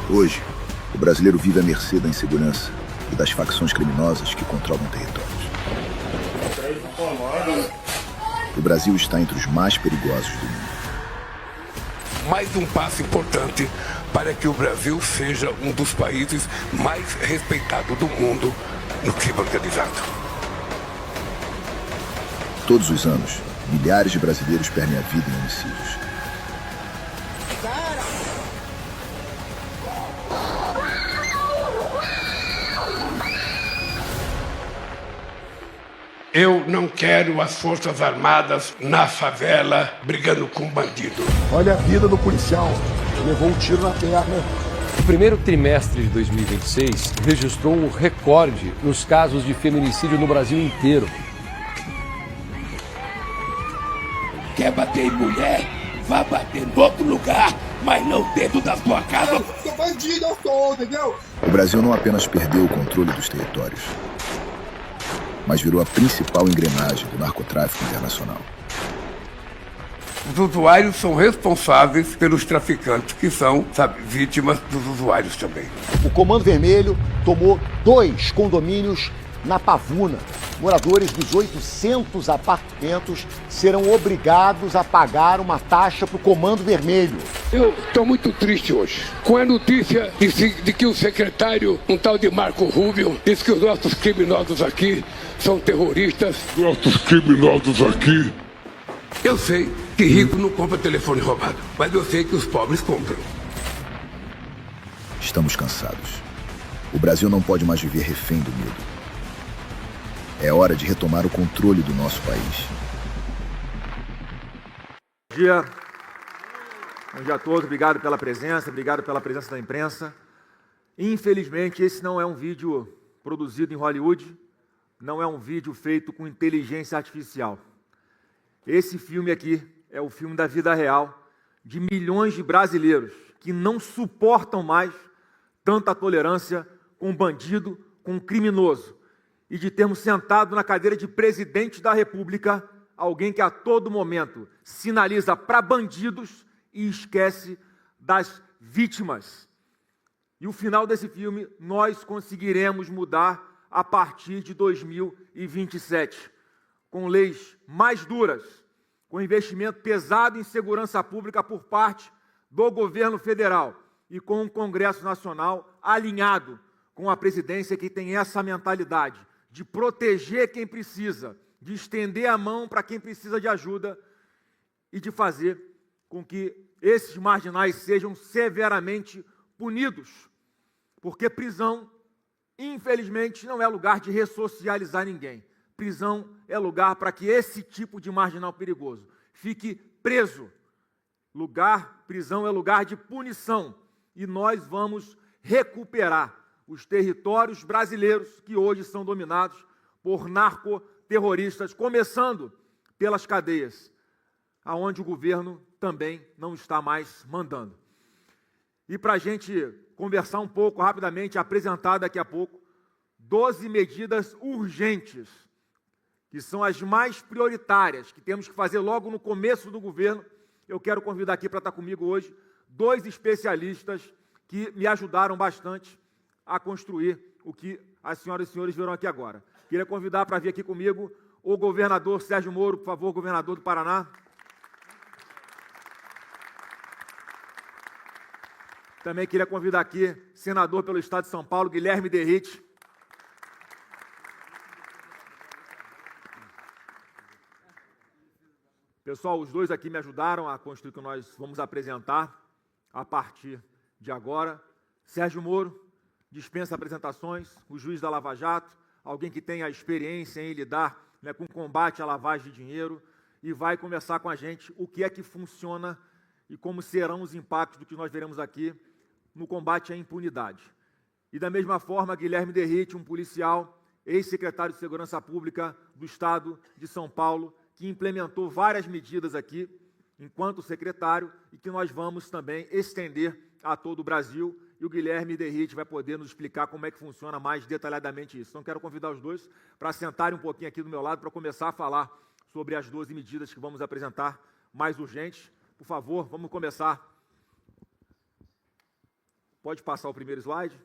Hoje, o brasileiro vive à mercê da insegurança e das facções criminosas que controlam territórios. O Brasil está entre os mais perigosos do mundo. Mais um passo importante para que o Brasil seja um dos países mais respeitados do mundo no crime organizado. Todos os anos, milhares de brasileiros perdem a vida em homicídios. Eu não quero as Forças Armadas na favela brigando com bandido. Olha a vida do policial, levou um tiro na perna. O primeiro trimestre de 2026 registrou um recorde nos casos de feminicídio no Brasil inteiro. Quer bater em mulher? Vá bater em outro lugar, mas não dentro da sua casa. Sou bandido, eu sou, entendeu? O Brasil não apenas perdeu o controle dos territórios, mas virou a principal engrenagem do narcotráfico internacional. Os usuários são responsáveis pelos traficantes, que são, vítimas dos usuários também. O Comando Vermelho tomou 2 condomínios na Pavuna. Moradores dos 800 apartamentos serão obrigados a pagar uma taxa para o Comando Vermelho. Eu estou muito triste hoje com a notícia de que o secretário, um tal de Marco Rubio, disse que os nossos criminosos aqui são terroristas. Nossos criminosos aqui. Eu sei que rico não compra telefone roubado, mas eu sei que os pobres compram. Estamos cansados. O Brasil não pode mais viver refém do medo. É hora de retomar o controle do nosso país. Bom dia. Bom dia a todos. Obrigado pela presença da imprensa. Infelizmente, esse não é um vídeo produzido em Hollywood, não é um vídeo feito com inteligência artificial. Esse filme aqui é o filme da vida real de milhões de brasileiros que não suportam mais tanta tolerância com bandido, com criminoso, e de termos sentado na cadeira de presidente da República alguém que a todo momento sinaliza para bandidos e esquece das vítimas. E o final desse filme nós conseguiremos mudar a partir de 2027, com leis mais duras, com investimento pesado em segurança pública por parte do governo federal e com um Congresso Nacional alinhado com a presidência que tem essa mentalidade de proteger quem precisa, de estender a mão para quem precisa de ajuda e de fazer com que esses marginais sejam severamente punidos. Porque prisão, infelizmente, não é lugar de ressocializar ninguém. Prisão é lugar para que esse tipo de marginal perigoso fique preso. Prisão é lugar de punição. E nós vamos recuperar os territórios brasileiros que hoje são dominados por narcoterroristas, começando pelas cadeias, aonde o governo também não está mais mandando. E para a gente conversar um pouco rapidamente, apresentar daqui a pouco 12 medidas urgentes, que são as mais prioritárias, que temos que fazer logo no começo do governo. Eu quero convidar aqui para estar comigo hoje 2 especialistas que me ajudaram bastante a construir o que as senhoras e senhores viram aqui agora. Queria convidar para vir aqui comigo o governador Sérgio Moro, por favor, governador do Paraná. Também queria convidar aqui, senador pelo Estado de São Paulo, Guilherme Derrite. Pessoal, os 2 aqui me ajudaram a construir o que nós vamos apresentar a partir de agora. Sérgio Moro dispensa apresentações, o juiz da Lava Jato, alguém que tenha experiência em lidar, com combate à lavagem de dinheiro, e vai conversar com a gente o que é que funciona e como serão os impactos do que nós veremos aqui no combate à impunidade. E da mesma forma, Guilherme Derrite, um policial, ex-secretário de Segurança Pública do Estado de São Paulo, que implementou várias medidas aqui, enquanto secretário, e que nós vamos também estender a todo o Brasil, e o Guilherme Derrite vai poder nos explicar como é que funciona mais detalhadamente isso. Então, quero convidar os 2 para sentarem um pouquinho aqui do meu lado, para começar a falar sobre as 12 medidas que vamos apresentar mais urgentes. Por favor, vamos começar Pode passar o primeiro slide.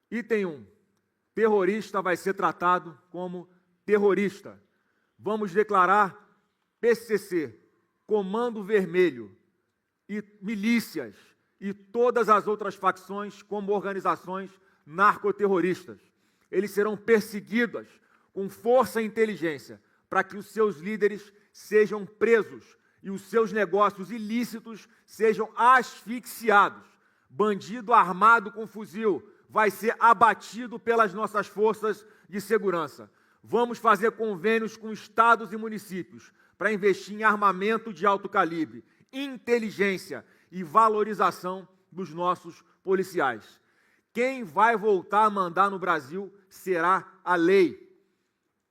Item 1. Terrorista vai ser tratado como terrorista. Vamos declarar PCC, Comando Vermelho e milícias e todas as outras facções como organizações narcoterroristas. Eles serão perseguidos com força e inteligência para que os seus líderes sejam presos e os seus negócios ilícitos sejam asfixiados. Bandido armado com fuzil vai ser abatido pelas nossas forças de segurança. Vamos fazer convênios com estados e municípios para investir em armamento de alto calibre, inteligência e valorização dos nossos policiais. Quem vai voltar a mandar no Brasil será a lei.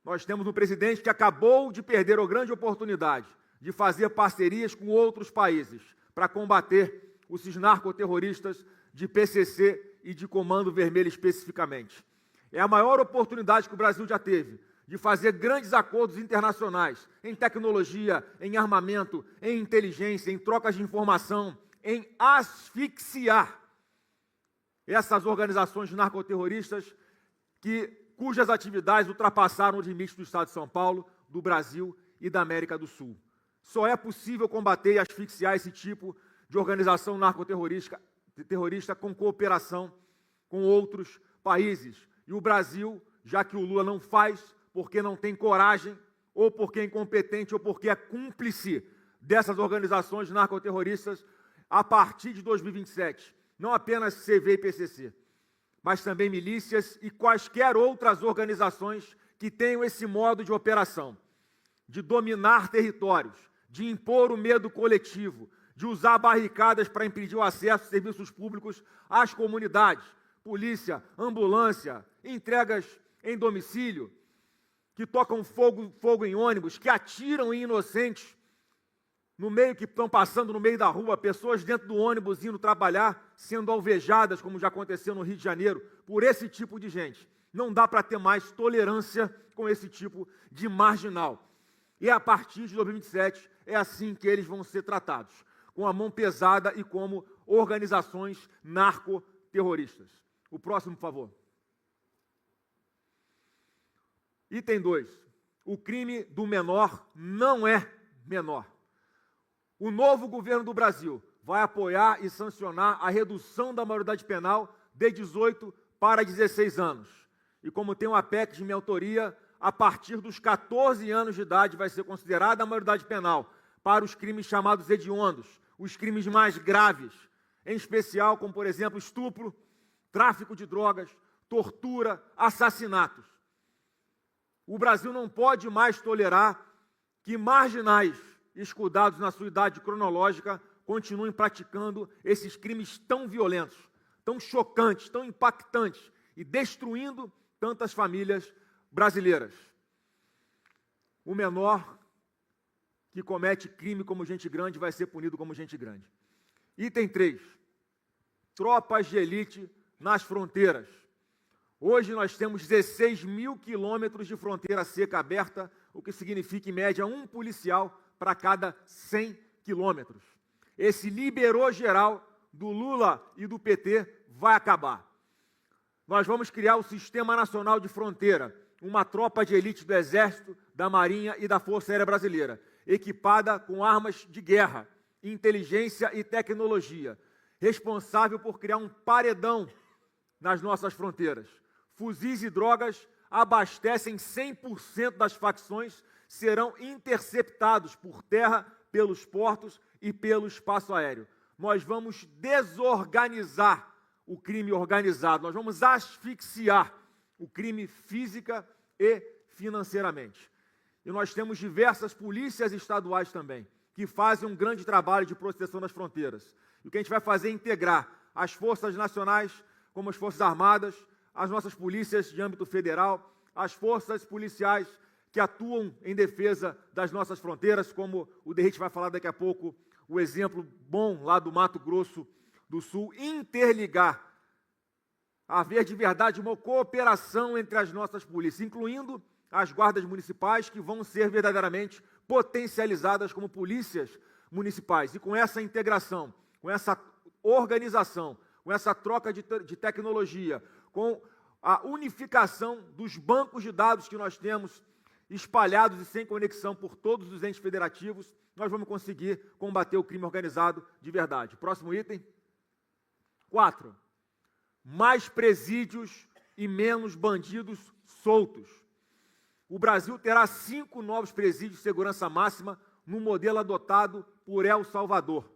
Nós temos um presidente que acabou de perder a grande oportunidade de fazer parcerias com outros países para combater os narcoterroristas de PCC e de Comando Vermelho especificamente. É a maior oportunidade que o Brasil já teve de fazer grandes acordos internacionais em tecnologia, em armamento, em inteligência, em trocas de informação, em asfixiar essas organizações narcoterroristas cujas atividades ultrapassaram os limites do Estado de São Paulo, do Brasil e da América do Sul. Só é possível combater e asfixiar esse tipo de organização narcoterrorista com cooperação com outros países. E o Brasil, já que o Lula não faz, porque não tem coragem, ou porque é incompetente, ou porque é cúmplice dessas organizações narcoterroristas, a partir de 2027, não apenas CV e PCC, mas também milícias e quaisquer outras organizações que tenham esse modo de operação, de dominar territórios, de impor o medo coletivo, de usar barricadas para impedir o acesso a serviços públicos às comunidades, polícia, ambulância, entregas em domicílio, que tocam fogo em ônibus, que atiram em inocentes, que estão passando no meio da rua, pessoas dentro do ônibus indo trabalhar, sendo alvejadas, como já aconteceu no Rio de Janeiro, por esse tipo de gente. Não dá para ter mais tolerância com esse tipo de marginal. E a partir de 2027, é assim que eles vão ser tratados, com a mão pesada e como organizações narcoterroristas. O próximo, por favor. Item 2. O crime do menor não é menor. O novo governo do Brasil vai apoiar e sancionar a redução da maioridade penal de 18 para 16 anos. E como tem uma PEC de minha autoria, a partir dos 14 anos de idade vai ser considerada a maioridade penal para os crimes chamados hediondos, os crimes mais graves, em especial como, por exemplo, estupro, tráfico de drogas, tortura, assassinatos. O Brasil não pode mais tolerar que marginais, escudados na sua idade cronológica, continuem praticando esses crimes tão violentos, tão chocantes, tão impactantes e destruindo tantas famílias brasileiras. O menor que comete crime como gente grande vai ser punido como gente grande. Item 3. Tropas de elite nas fronteiras. Hoje nós temos 16 mil quilômetros de fronteira seca aberta, o que significa, em média, um policial para cada 100 quilômetros. Esse liberou geral do Lula e do PT vai acabar. Nós vamos criar o Sistema Nacional de Fronteira, uma tropa de elite do Exército, da Marinha e da Força Aérea Brasileira, equipada com armas de guerra, inteligência e tecnologia, responsável por criar um paredão nas nossas fronteiras. Fuzis e drogas abastecem 100% das facções, serão interceptados por terra, pelos portos e pelo espaço aéreo. Nós vamos desorganizar o crime organizado, nós vamos asfixiar o crime física e financeiramente. E nós temos diversas polícias estaduais também, que fazem um grande trabalho de proteção das fronteiras. E o que a gente vai fazer é integrar as forças nacionais, como as Forças Armadas, as nossas polícias de âmbito federal, as forças policiais que atuam em defesa das nossas fronteiras, como o Derrite vai falar daqui a pouco, o exemplo bom lá do Mato Grosso do Sul, interligar, haver de verdade uma cooperação entre as nossas polícias, incluindo as guardas municipais, que vão ser verdadeiramente potencializadas como polícias municipais. E com essa integração, com essa organização, com essa troca de tecnologia, com a unificação dos bancos de dados que nós temos espalhados e sem conexão por todos os entes federativos, nós vamos conseguir combater o crime organizado de verdade. Próximo item. 4. Mais presídios e menos bandidos soltos. O Brasil terá 5 novos presídios de segurança máxima no modelo adotado por El Salvador.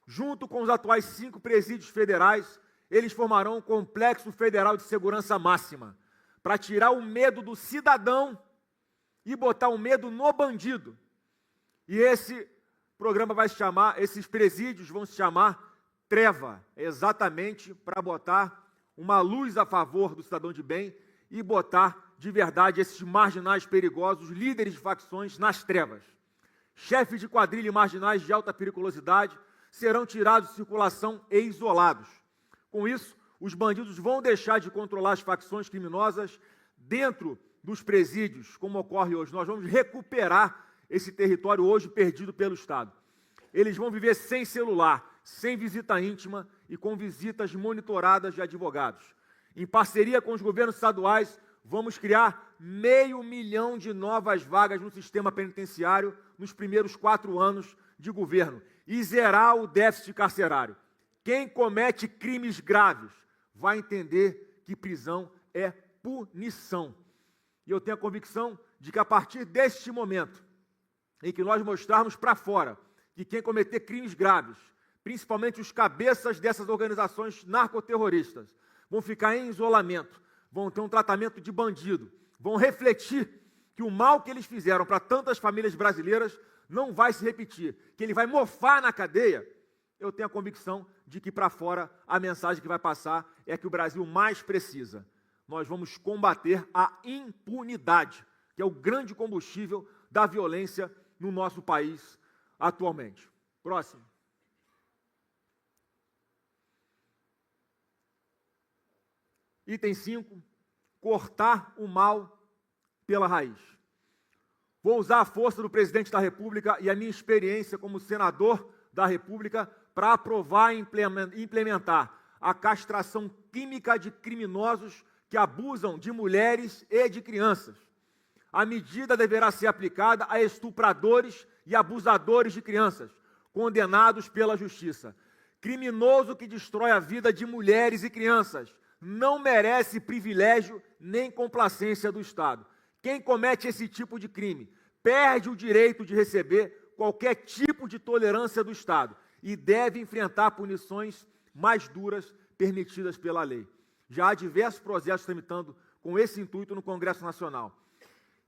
Junto com os atuais 5 presídios federais, eles formarão um complexo federal de segurança máxima, para tirar o medo do cidadão e botar o medo no bandido. E esse programa vai se chamar, esses presídios vão se chamar Treva, exatamente para botar uma luz a favor do cidadão de bem e botar de verdade esses marginais perigosos, líderes de facções, nas trevas. Chefes de quadrilha e marginais de alta periculosidade serão tirados de circulação e isolados. Com isso, os bandidos vão deixar de controlar as facções criminosas dentro dos presídios, como ocorre hoje. Nós vamos recuperar esse território hoje perdido pelo Estado. Eles vão viver sem celular, sem visita íntima e com visitas monitoradas de advogados. Em parceria com os governos estaduais, vamos criar 500 mil de novas vagas no sistema penitenciário nos primeiros 4 anos de governo e zerar o déficit carcerário. Quem comete crimes graves vai entender que prisão é punição. E eu tenho a convicção de que a partir deste momento, em que nós mostrarmos para fora que quem cometer crimes graves, principalmente os cabeças dessas organizações narcoterroristas, vão ficar em isolamento, vão ter um tratamento de bandido, vão refletir que o mal que eles fizeram para tantas famílias brasileiras não vai se repetir, que ele vai mofar na cadeia. Eu tenho a convicção de que para fora a mensagem que vai passar é que o Brasil mais precisa. Nós vamos combater a impunidade, que é o grande combustível da violência no nosso país atualmente. Próximo. Item 5, cortar o mal pela raiz. Vou usar a força do presidente da República e a minha experiência como senador da República para aprovar e implementar a castração química de criminosos que abusam de mulheres e de crianças. A medida deverá ser aplicada a estupradores e abusadores de crianças, condenados pela justiça. Criminoso que destrói a vida de mulheres e crianças não merece privilégio nem complacência do Estado. Quem comete esse tipo de crime perde o direito de receber qualquer tipo de tolerância do Estado e deve enfrentar punições mais duras permitidas pela lei. Já há diversos projetos tramitando com esse intuito no Congresso Nacional.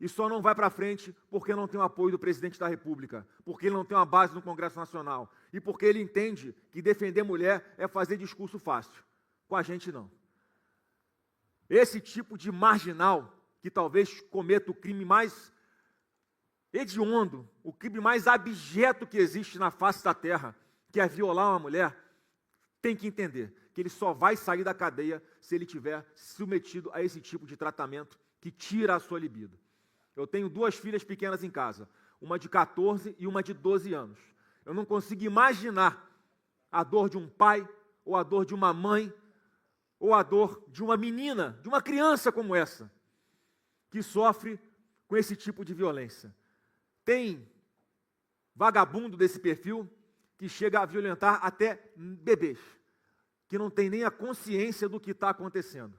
E só não vai para frente porque não tem o apoio do presidente da República, porque ele não tem uma base no Congresso Nacional e porque ele entende que defender mulher é fazer discurso fácil. Com a gente, não. Esse tipo de marginal, que talvez cometa o crime mais hediondo, o crime mais abjeto que existe na face da terra, que é violar uma mulher, tem que entender que ele só vai sair da cadeia se ele tiver submetido a esse tipo de tratamento que tira a sua libido. Eu tenho 2 filhas pequenas em casa, uma de 14 e uma de 12 anos. Eu não consigo imaginar a dor de um pai, ou a dor de uma mãe, ou a dor de uma menina, de uma criança como essa, que sofre com esse tipo de violência. Tem vagabundo desse perfil que chega a violentar até bebês, que não tem nem a consciência do que está acontecendo.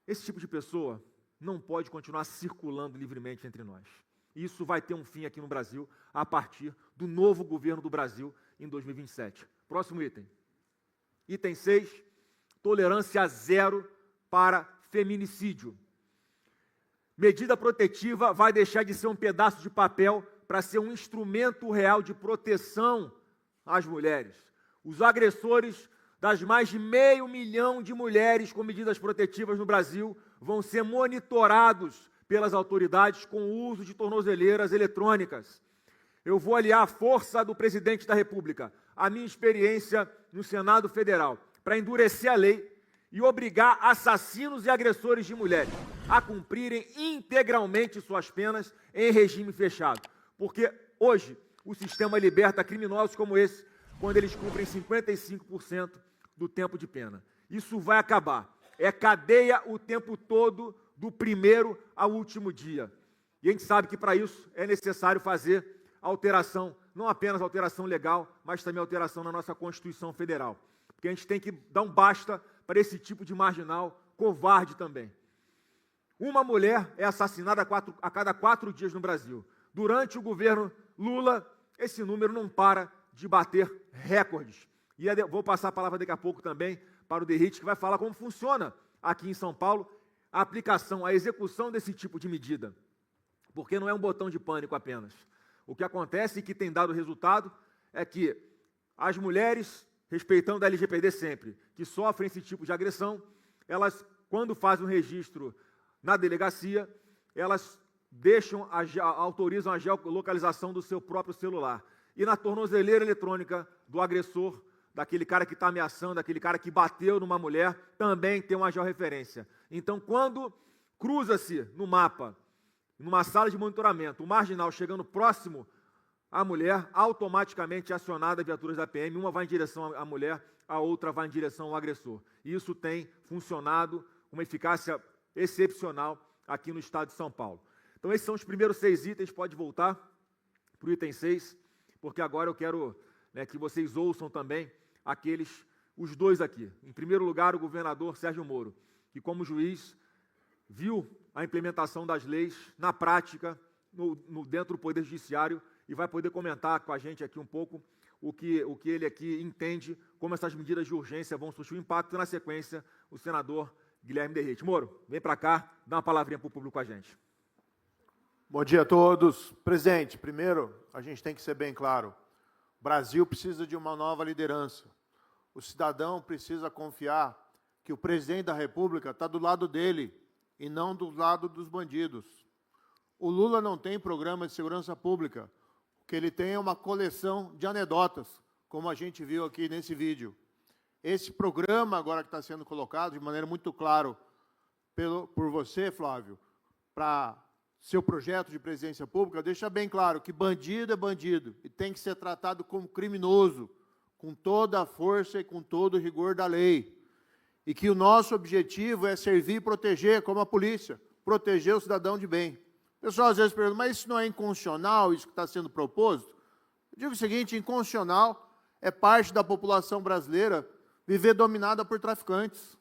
Esse tipo de pessoa não pode continuar circulando livremente entre nós. Isso vai ter um fim aqui no Brasil a partir do novo governo do Brasil em 2027. Próximo item. Item 6, tolerância zero para feminicídio. Medida protetiva vai deixar de ser um pedaço de papel para ser um instrumento real de proteção às mulheres. Os agressores das mais de 500 mil de mulheres com medidas protetivas no Brasil vão ser monitorados pelas autoridades com o uso de tornozeleiras eletrônicas. Eu vou aliar a força do presidente da República, a minha experiência no Senado Federal, para endurecer a lei e obrigar assassinos e agressores de mulheres a cumprirem integralmente suas penas em regime fechado. Porque hoje o sistema liberta criminosos como esse quando eles cumprem 55% do tempo de pena. Isso vai acabar. É cadeia o tempo todo, do primeiro ao último dia. E a gente sabe que para isso é necessário fazer alteração, não apenas alteração legal, mas também alteração na nossa Constituição Federal. Porque a gente tem que dar um basta para esse tipo de marginal covarde também. Uma mulher é assassinada a cada 4 dias no Brasil. Durante o governo Lula, esse número não para de bater recordes. E vou passar a palavra daqui a pouco também para o Derrite, que vai falar como funciona aqui em São Paulo a aplicação, a execução desse tipo de medida. Porque não é um botão de pânico apenas. O que acontece e que tem dado resultado é que as mulheres, respeitando a LGPD sempre, que sofrem esse tipo de agressão, elas, quando fazem um registro na delegacia, elas autorizam a geolocalização do seu próprio celular. E na tornozeleira eletrônica do agressor, daquele cara que está ameaçando, daquele cara que bateu numa mulher, também tem uma georreferência. Então, quando cruza-se no mapa, numa sala de monitoramento, o marginal chegando próximo à mulher, automaticamente é acionada viaturas da PM, uma vai em direção à mulher, a outra vai em direção ao agressor. E isso tem funcionado com uma eficácia excepcional aqui no estado de São Paulo. Então, esses são os primeiros 6 itens, pode voltar para o item 6, porque agora eu quero que vocês ouçam também os dois aqui. Em primeiro lugar, o governador Sérgio Moro, que como juiz viu a implementação das leis na prática, dentro do Poder Judiciário, e vai poder comentar com a gente aqui um pouco o que ele aqui entende, como essas medidas de urgência vão surtir um impacto. Na sequência, o senador Guilherme Derrite. Moro, vem para cá, dá uma palavrinha para o público com a gente. Bom dia a todos. Presidente, primeiro, a gente tem que ser bem claro. O Brasil precisa de uma nova liderança. O cidadão precisa confiar que o presidente da República está do lado dele e não do lado dos bandidos. O Lula não tem programa de segurança pública. O que ele tem é uma coleção de anedotas, como a gente viu aqui nesse vídeo. Esse programa agora que está sendo colocado de maneira muito clara por você, Flávio, para seu projeto de presidência pública, deixa bem claro que bandido é bandido e tem que ser tratado como criminoso, com toda a força e com todo o rigor da lei. E que o nosso objetivo é servir e proteger, como a polícia, proteger o cidadão de bem. O pessoal às vezes pergunta, mas isso não é inconstitucional, isso que está sendo proposto? Eu digo o seguinte, inconstitucional é parte da população brasileira viver dominada por traficantes.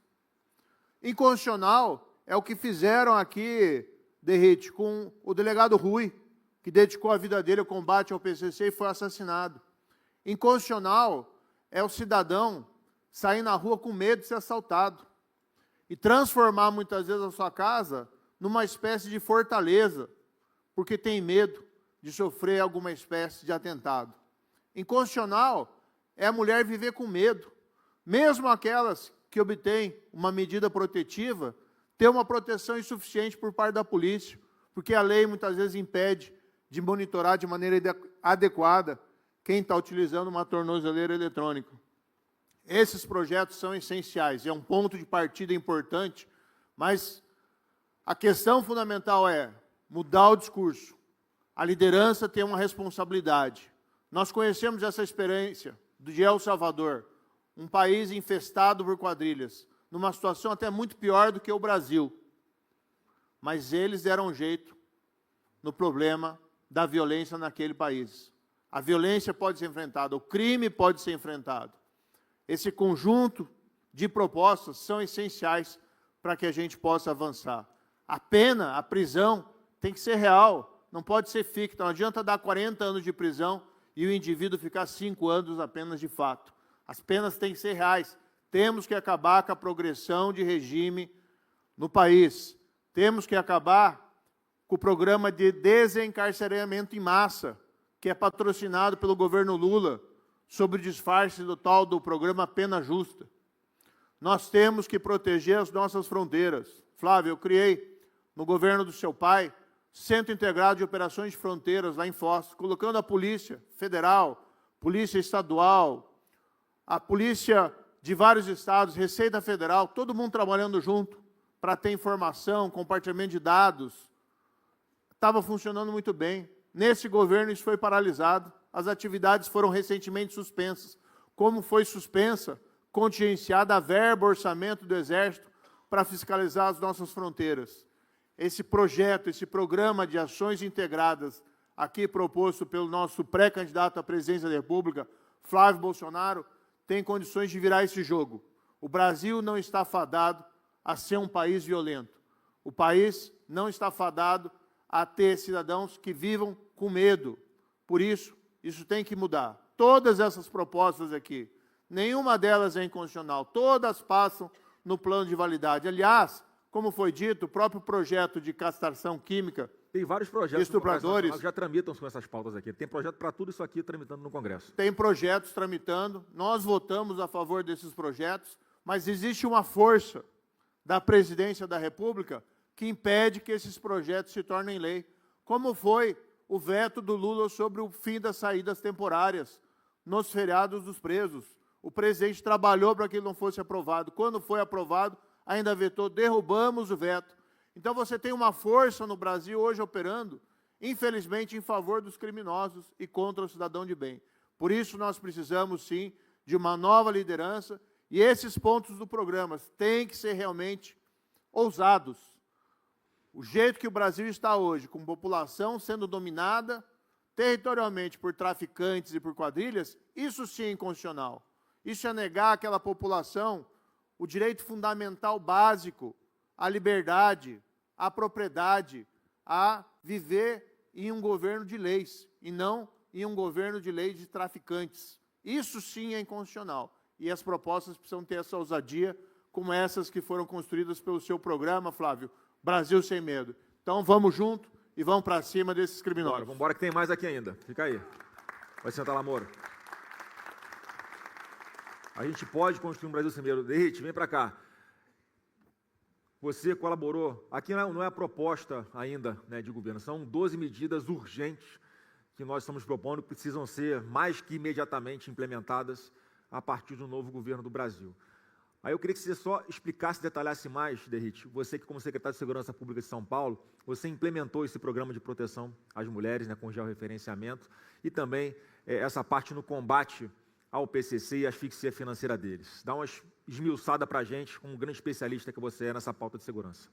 Inconstitucional é o que fizeram aqui, Derrite, com o delegado Rui, que dedicou a vida dele ao combate ao PCC e foi assassinado. Inconstitucional é o cidadão sair na rua com medo de ser assaltado e transformar muitas vezes a sua casa numa espécie de fortaleza, porque tem medo de sofrer alguma espécie de atentado. Inconstitucional é a mulher viver com medo, mesmo aquelas que obtêm uma medida protetiva, ter uma proteção insuficiente por parte da polícia, porque a lei muitas vezes impede de monitorar de maneira adequada quem está utilizando uma tornozeleira eletrônica. Esses projetos são essenciais, é um ponto de partida importante, mas a questão fundamental é mudar o discurso. A liderança tem uma responsabilidade. Nós conhecemos essa experiência de El Salvador, um país infestado por quadrilhas, numa situação até muito pior do que o Brasil. Mas eles deram um jeito no problema da violência naquele país. A violência pode ser enfrentada, o crime pode ser enfrentado. Esse conjunto de propostas são essenciais para que a gente possa avançar. A pena, a prisão, tem que ser real, não pode ser ficta. Não adianta dar 40 anos de prisão e o indivíduo ficar 5 anos apenas de fato. As penas têm que ser reais. Temos que acabar com a progressão de regime no país. Temos que acabar com o programa de desencarceramento em massa, que é patrocinado pelo governo Lula, sob o disfarce do tal do programa Pena Justa. Nós temos que proteger as nossas fronteiras. Flávio, eu criei, no governo do seu pai, Centro Integrado de Operações de Fronteiras, lá em Foz, colocando a Polícia Federal, Polícia Estadual, a Polícia de vários estados, Receita Federal, todo mundo trabalhando junto, para ter informação, compartilhamento de dados, estava funcionando muito bem. Nesse governo isso foi paralisado, as atividades foram recentemente suspensas. Como foi suspensa, contingenciada a verba, orçamento do Exército para fiscalizar as nossas fronteiras. Esse projeto, esse programa de ações integradas, aqui proposto pelo nosso pré-candidato à presidência da República, Flávio Bolsonaro, tem condições de virar esse jogo. O Brasil não está fadado a ser um país violento. O país não está fadado a ter cidadãos que vivam com medo. Por isso, isso tem que mudar. Todas essas propostas aqui, nenhuma delas é inconstitucional, todas passam no plano de validade. Aliás, como foi dito, o próprio projeto de castração química, tem vários projetos estupradores já tramitam com essas pautas aqui. Tem projeto para tudo isso aqui tramitando no Congresso. Tem projetos tramitando, nós votamos a favor desses projetos, mas existe uma força da Presidência da República que impede que esses projetos se tornem lei, como foi o veto do Lula sobre o fim das saídas temporárias nos feriados dos presos. O presidente trabalhou para que ele não fosse aprovado. Quando foi aprovado, ainda vetou, derrubamos o veto. Então você tem uma força no Brasil hoje operando, infelizmente, em favor dos criminosos e contra o cidadão de bem. Por isso nós precisamos, sim, de uma nova liderança e esses pontos do programa têm que ser realmente ousados. O jeito que o Brasil está hoje, com população sendo dominada territorialmente por traficantes e por quadrilhas, isso sim é inconstitucional. Isso é negar àquela população o direito fundamental básico à liberdade, à propriedade, a viver em um governo de leis e não em um governo de leis de traficantes. Isso sim é inconstitucional. E as propostas precisam ter essa ousadia, como essas que foram construídas pelo seu programa, Flávio, Brasil Sem Medo. Então vamos junto e vamos para cima desses criminosos. Vamos embora que tem mais aqui ainda. Fica aí. Vai sentar lá, Moro. A gente pode construir um Brasil sem medo. Derrite, vem para cá. Você colaborou. Aqui não é a proposta ainda, né, de governo. São 12 medidas urgentes que nós estamos propondo, que precisam ser mais que imediatamente implementadas a partir do novo governo do Brasil. Aí eu queria que você só explicasse, detalhasse mais, Derrite. Você que, como secretário de Segurança Pública de São Paulo, você implementou esse programa de proteção às mulheres, né, com georreferenciamento, e também essa parte no combate ao PCC e a asfixia financeira deles. Dá uma esmiuçada para a gente, como um grande especialista que você é nessa pauta de segurança.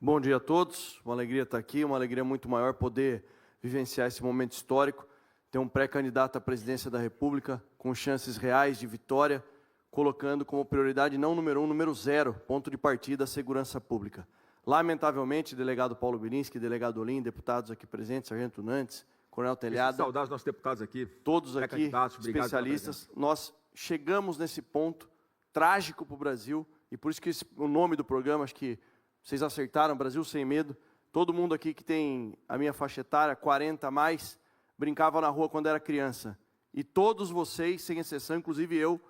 Bom dia a todos, uma alegria estar aqui, uma alegria muito maior poder vivenciar esse momento histórico, ter um pré-candidato à presidência da República com chances reais de vitória, colocando como prioridade não número 1, número 0, ponto de partida, a segurança pública. Lamentavelmente, delegado Paulo Birinski, delegado Olim, deputados aqui presentes, Sargento Nantes, Coronel Telhada, saudar os nossos deputados aqui, todos aqui, especialistas, nós chegamos nesse ponto trágico para o Brasil, e por isso que o nome do programa, acho que vocês acertaram, Brasil Sem Medo. Todo mundo aqui que tem a minha faixa etária, 40 a mais, brincava na rua quando era criança. E todos vocês, sem exceção, inclusive eu,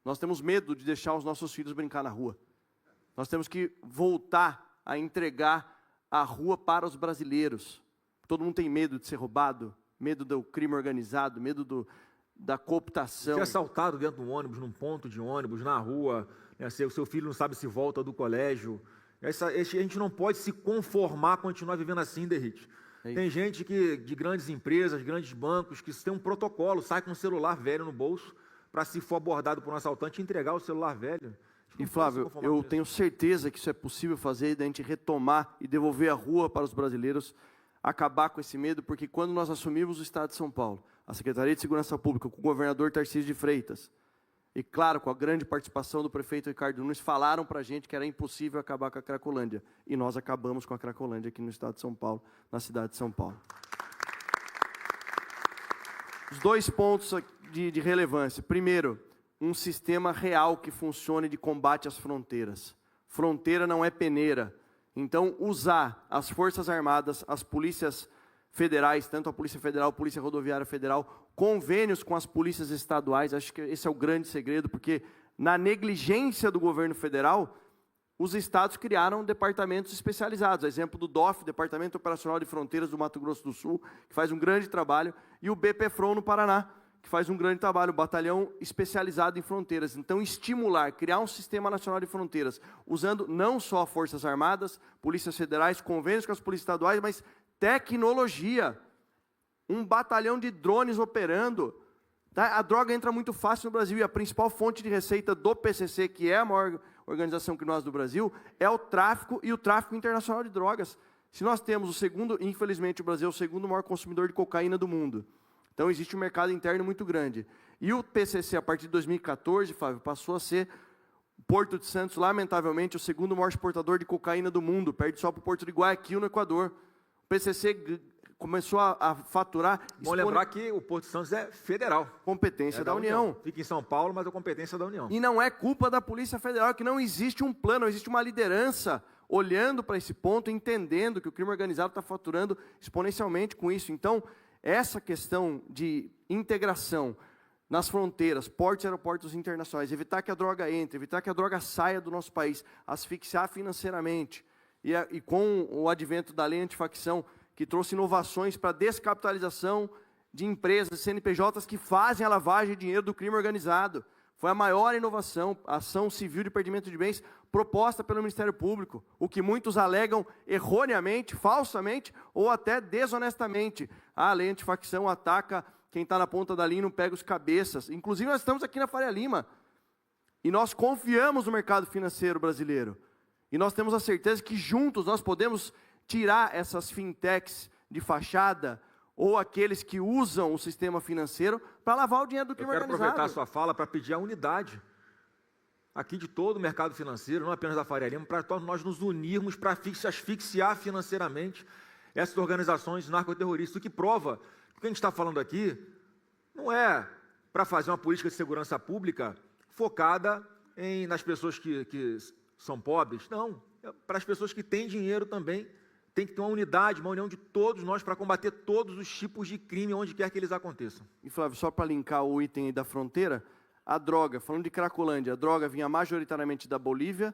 nós temos medo de deixar os nossos filhos brincar na rua. Nós temos que voltar a entregar a rua para os brasileiros. Todo mundo tem medo de ser roubado, medo do crime organizado, medo da cooptação. Ser assaltado dentro de um ônibus, num ponto de ônibus, na rua, né, o seu filho não sabe se volta do colégio. A gente não pode se conformar, continuar vivendo assim, Derrite. Tem gente de grandes empresas, grandes bancos, que tem um protocolo, sai com um celular velho no bolso, para, se for abordado por um assaltante, entregar o celular velho. E, Flávio, eu tenho certeza que isso é possível fazer, da gente retomar e devolver a rua para os brasileiros, acabar com esse medo, porque quando nós assumimos o Estado de São Paulo, a Secretaria de Segurança Pública, com o governador Tarcísio de Freitas, e, claro, com a grande participação do prefeito Ricardo Nunes, falaram para a gente que era impossível acabar com a Cracolândia. E nós acabamos com a Cracolândia aqui no Estado de São Paulo, na cidade de São Paulo. Os 2 pontos de relevância. Primeiro, um sistema real que funcione de combate às fronteiras. Fronteira não é peneira. Então, usar as Forças Armadas, as polícias federais, tanto a Polícia Federal, a Polícia Rodoviária Federal, convênios com as polícias estaduais, acho que esse é o grande segredo, porque na negligência do governo federal, os estados criaram departamentos especializados, exemplo do DOF, Departamento Operacional de Fronteiras do Mato Grosso do Sul, que faz um grande trabalho, e o BPFRON no Paraná, que faz um grande trabalho, o batalhão especializado em fronteiras. Então, estimular, criar um sistema nacional de fronteiras, usando não só Forças Armadas, polícias federais, convênios com as polícias estaduais, mas tecnologia. Um batalhão de drones operando. Tá? A droga entra muito fácil no Brasil e a principal fonte de receita do PCC, que é a maior organização criminosa do Brasil, é o tráfico e o tráfico internacional de drogas. Se nós temos o segundo, infelizmente o Brasil é o segundo maior consumidor de cocaína do mundo. Então existe um mercado interno muito grande. E o PCC, a partir de 2014, Flávio, passou a ser, Porto de Santos, lamentavelmente, o segundo maior exportador de cocaína do mundo, perde só para o Porto de Guayaquil, no Equador. O PCC começou a faturar... Bom lembrar que o Porto de Santos é federal. Competência da União. Fica em São Paulo, mas é competência da União. E não é culpa da Polícia Federal, que não existe um plano, não existe uma liderança olhando para esse ponto, entendendo que o crime organizado está faturando exponencialmente com isso. Então, essa questão de integração nas fronteiras, portos e aeroportos internacionais, evitar que a droga entre, evitar que a droga saia do nosso país, asfixiar financeiramente, e com o advento da lei antifacção, que trouxe inovações para a descapitalização de empresas, CNPJs, que fazem a lavagem de dinheiro do crime organizado. Foi a maior inovação, a ação civil de perdimento de bens proposta pelo Ministério Público, o que muitos alegam erroneamente, falsamente ou até desonestamente. A lei antifacção ataca quem está na ponta da linha e não pega os cabeças. Inclusive, nós estamos aqui na Faria Lima e nós confiamos no mercado financeiro brasileiro. E nós temos a certeza que juntos nós podemos tirar essas fintechs de fachada ou aqueles que usam o sistema financeiro para lavar o dinheiro do crime organizado. Eu quero aproveitar a sua fala para pedir a unidade aqui de todo o mercado financeiro, não apenas da Faria Lima, para nós nos unirmos para asfixiar financeiramente essas organizações narcoterroristas, o que prova que o que a gente está falando aqui não é para fazer uma política de segurança pública focada nas pessoas que são pobres, não, é para as pessoas que têm dinheiro também. Tem que ter uma unidade, uma união de todos nós para combater todos os tipos de crime, onde quer que eles aconteçam. E, Flávio, só para linkar o item aí da fronteira, a droga, falando de Cracolândia, a droga vinha majoritariamente da Bolívia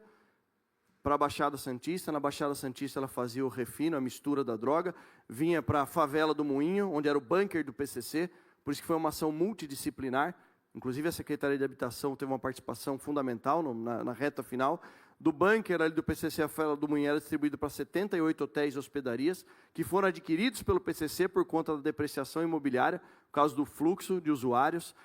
para a Baixada Santista. Na Baixada Santista ela fazia o refino, a mistura da droga, vinha para a favela do Moinho, onde era o bunker do PCC, por isso que foi uma ação multidisciplinar. Inclusive a Secretaria de Habitação teve uma participação fundamental na reta final. Do bunker ali do PCC, a favela do Moinho era distribuído para 78 hotéis e hospedarias, que foram adquiridos pelo PCC por conta da depreciação imobiliária, por causa do fluxo de usuários.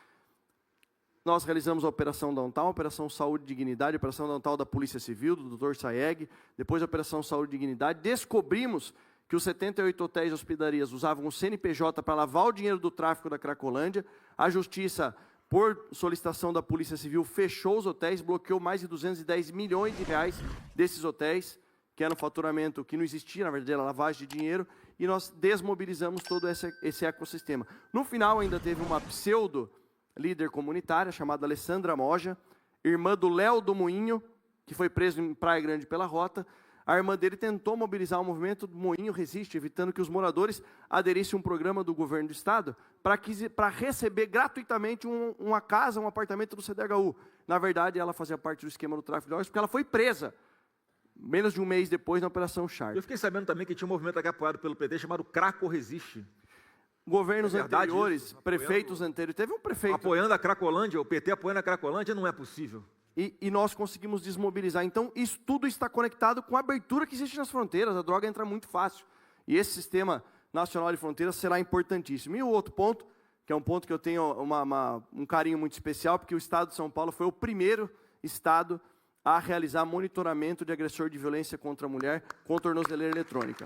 Nós realizamos a Operação Downtown, a Operação Saúde e Dignidade, a Operação Downtown da Polícia Civil, do Dr. Saeg, depois a Operação Saúde e Dignidade. Descobrimos que os 78 hotéis e hospedarias usavam o CNPJ para lavar o dinheiro do tráfico da Cracolândia. A Justiça, por solicitação da Polícia Civil, fechou os hotéis, bloqueou mais de 210 milhões de reais desses hotéis, que era um faturamento que não existia, na verdade era lavagem de dinheiro, e nós desmobilizamos todo esse ecossistema. No final ainda teve uma pseudo-líder comunitária, chamada Alessandra Moja, irmã do Léo do Moinho, que foi preso em Praia Grande pela Rota. A irmã dele tentou mobilizar o movimento do Moinho Resiste, evitando que os moradores aderissem a um programa do governo do estado para receber gratuitamente uma casa, um apartamento do CDHU. Na verdade, ela fazia parte do esquema do tráfico de drogas, porque ela foi presa menos de um mês depois na Operação Sharp. Eu fiquei sabendo também que tinha um movimento aqui apoiado pelo PT chamado Craco Resiste. Governos anteriores, prefeitos anteriores, teve um prefeito... Apoiando a Cracolândia, o PT apoiando a Cracolândia, não é possível. E nós conseguimos desmobilizar. Então, isso tudo está conectado com a abertura que existe nas fronteiras. A droga entra muito fácil. E esse sistema nacional de fronteiras será importantíssimo. E o outro ponto, que é um ponto que eu tenho um carinho muito especial, porque o Estado de São Paulo foi o primeiro Estado a realizar monitoramento de agressor de violência contra a mulher com tornozeleira eletrônica.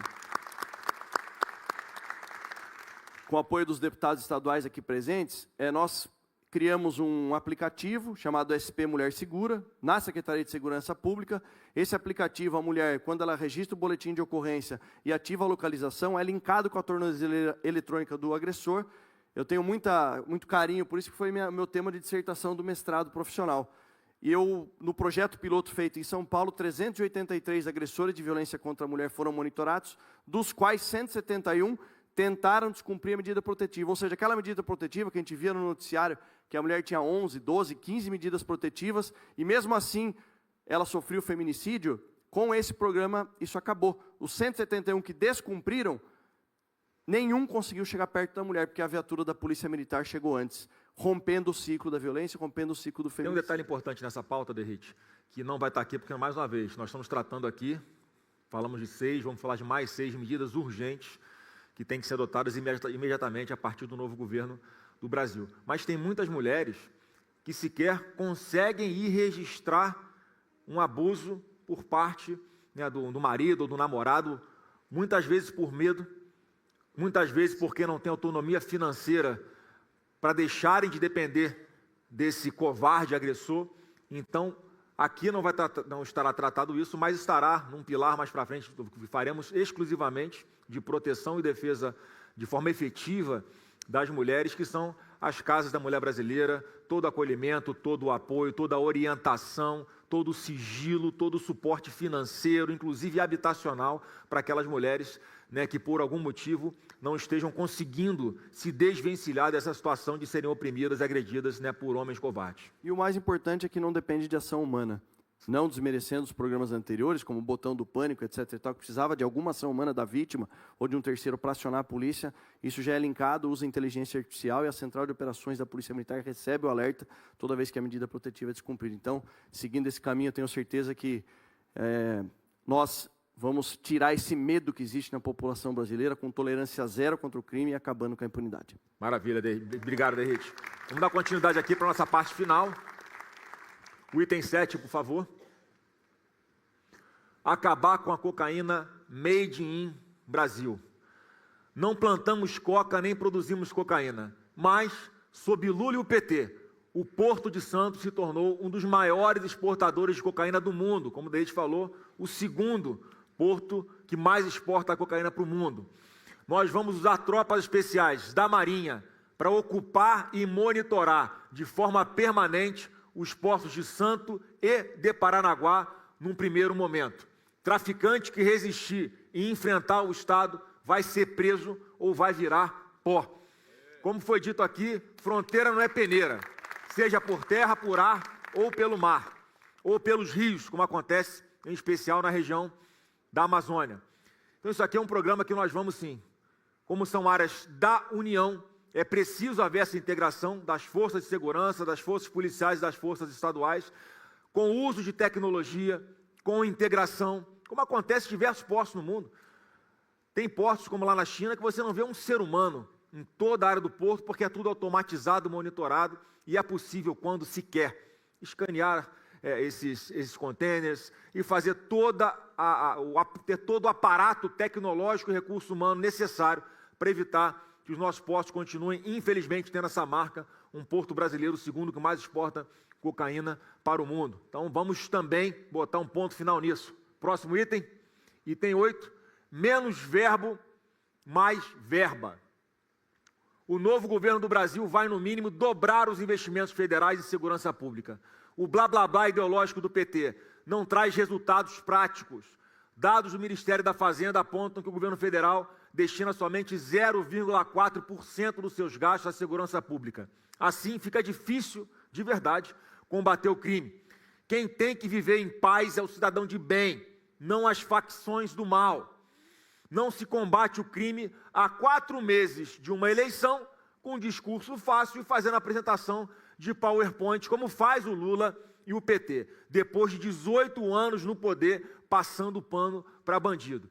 Com o apoio dos deputados estaduais aqui presentes, nós criamos um aplicativo chamado SP Mulher Segura, na Secretaria de Segurança Pública. Esse aplicativo, a mulher, quando ela registra o boletim de ocorrência e ativa a localização, é linkado com a tornozeleira eletrônica do agressor. Eu tenho muito carinho, por isso que foi meu tema de dissertação do mestrado profissional. E no projeto piloto feito em São Paulo, 383 agressores de violência contra a mulher foram monitorados, dos quais 171 tentaram descumprir a medida protetiva. Ou seja, aquela medida protetiva que a gente via no noticiário, que a mulher tinha 11, 12, 15 medidas protetivas, e mesmo assim ela sofreu feminicídio, com esse programa isso acabou. Os 171 que descumpriram nenhum conseguiu chegar perto da mulher, porque a viatura da Polícia Militar chegou antes, rompendo o ciclo da violência, rompendo o ciclo do feminicídio. Tem um detalhe importante nessa pauta, Derrite, que não vai estar aqui, porque, mais uma vez, nós estamos tratando aqui, falamos de 6, vamos falar de mais 6 medidas urgentes que têm que ser adotadas imediatamente a partir do novo governo do Brasil. Mas tem muitas mulheres que sequer conseguem ir registrar um abuso por parte, né, do marido ou do namorado, muitas vezes por medo, muitas vezes porque não tem autonomia financeira para deixarem de depender desse covarde agressor. Então, aqui não estará tratado isso, mas estará num pilar mais para frente, que faremos exclusivamente de proteção e defesa de forma efetiva das mulheres, que são as casas da mulher brasileira, todo o acolhimento, todo o apoio, toda a orientação, todo o sigilo, todo o suporte financeiro, inclusive habitacional, para aquelas mulheres, né, que por algum motivo não estejam conseguindo se desvencilhar dessa situação de serem oprimidas, agredidas, né, por homens covardes. E o mais importante é que não depende de ação humana. Não desmerecendo os programas anteriores, como o botão do pânico, etc. e tal, que precisava de alguma ação humana da vítima ou de um terceiro para acionar a polícia. Isso já é linkado, usa inteligência artificial e a Central de Operações da Polícia Militar recebe o alerta toda vez que a medida protetiva é descumprida. Então, seguindo esse caminho, eu tenho certeza que nós vamos tirar esse medo que existe na população brasileira com tolerância zero contra o crime e acabando com a impunidade. Maravilha, obrigado, Derrite. Vamos dar continuidade aqui para a nossa parte final. O item 7, por favor. Acabar com a cocaína made in Brasil. Não plantamos coca nem produzimos cocaína, mas, sob Lula e o PT, o Porto de Santos se tornou um dos maiores exportadores de cocaína do mundo. Como o Derrite falou, o segundo porto que mais exporta a cocaína para o mundo. Nós vamos usar tropas especiais da Marinha para ocupar e monitorar de forma permanente os portos de Santo e de Paranaguá num primeiro momento. Traficante que resistir e enfrentar o Estado vai ser preso ou vai virar pó. Como foi dito aqui, fronteira não é peneira, seja por terra, por ar ou pelo mar, ou pelos rios, como acontece em especial na região da Amazônia. Então isso aqui é um programa que nós vamos sim. Como são áreas da União, é preciso haver essa integração das forças de segurança, das forças policiais e das forças estaduais, com o uso de tecnologia, com integração, como acontece em diversos portos no mundo. Tem portos, como lá na China, que você não vê um ser humano em toda a área do porto, porque é tudo automatizado, monitorado, e é possível, quando se quer, escanear esses containers e fazer ter todo o aparato tecnológico e recurso humano necessário para evitar que os nossos portos continuem, infelizmente, tendo essa marca, um porto brasileiro, o segundo que mais exporta cocaína para o mundo. Então, vamos também botar um ponto final nisso. Próximo item, item 8, menos verbo, mais verba. O novo governo do Brasil vai, no mínimo, dobrar os investimentos federais em segurança pública. O blá-blá-blá ideológico do PT não traz resultados práticos. Dados do Ministério da Fazenda apontam que o governo federal destina somente 0,4% dos seus gastos à segurança pública. Assim, fica difícil, de verdade, combater o crime. Quem tem que viver em paz é o cidadão de bem, não as facções do mal. Não se combate o crime há 4 meses de uma eleição com um discurso fácil e fazendo apresentação de PowerPoint, como faz o Lula e o PT, depois de 18 anos no poder, passando pano para bandido.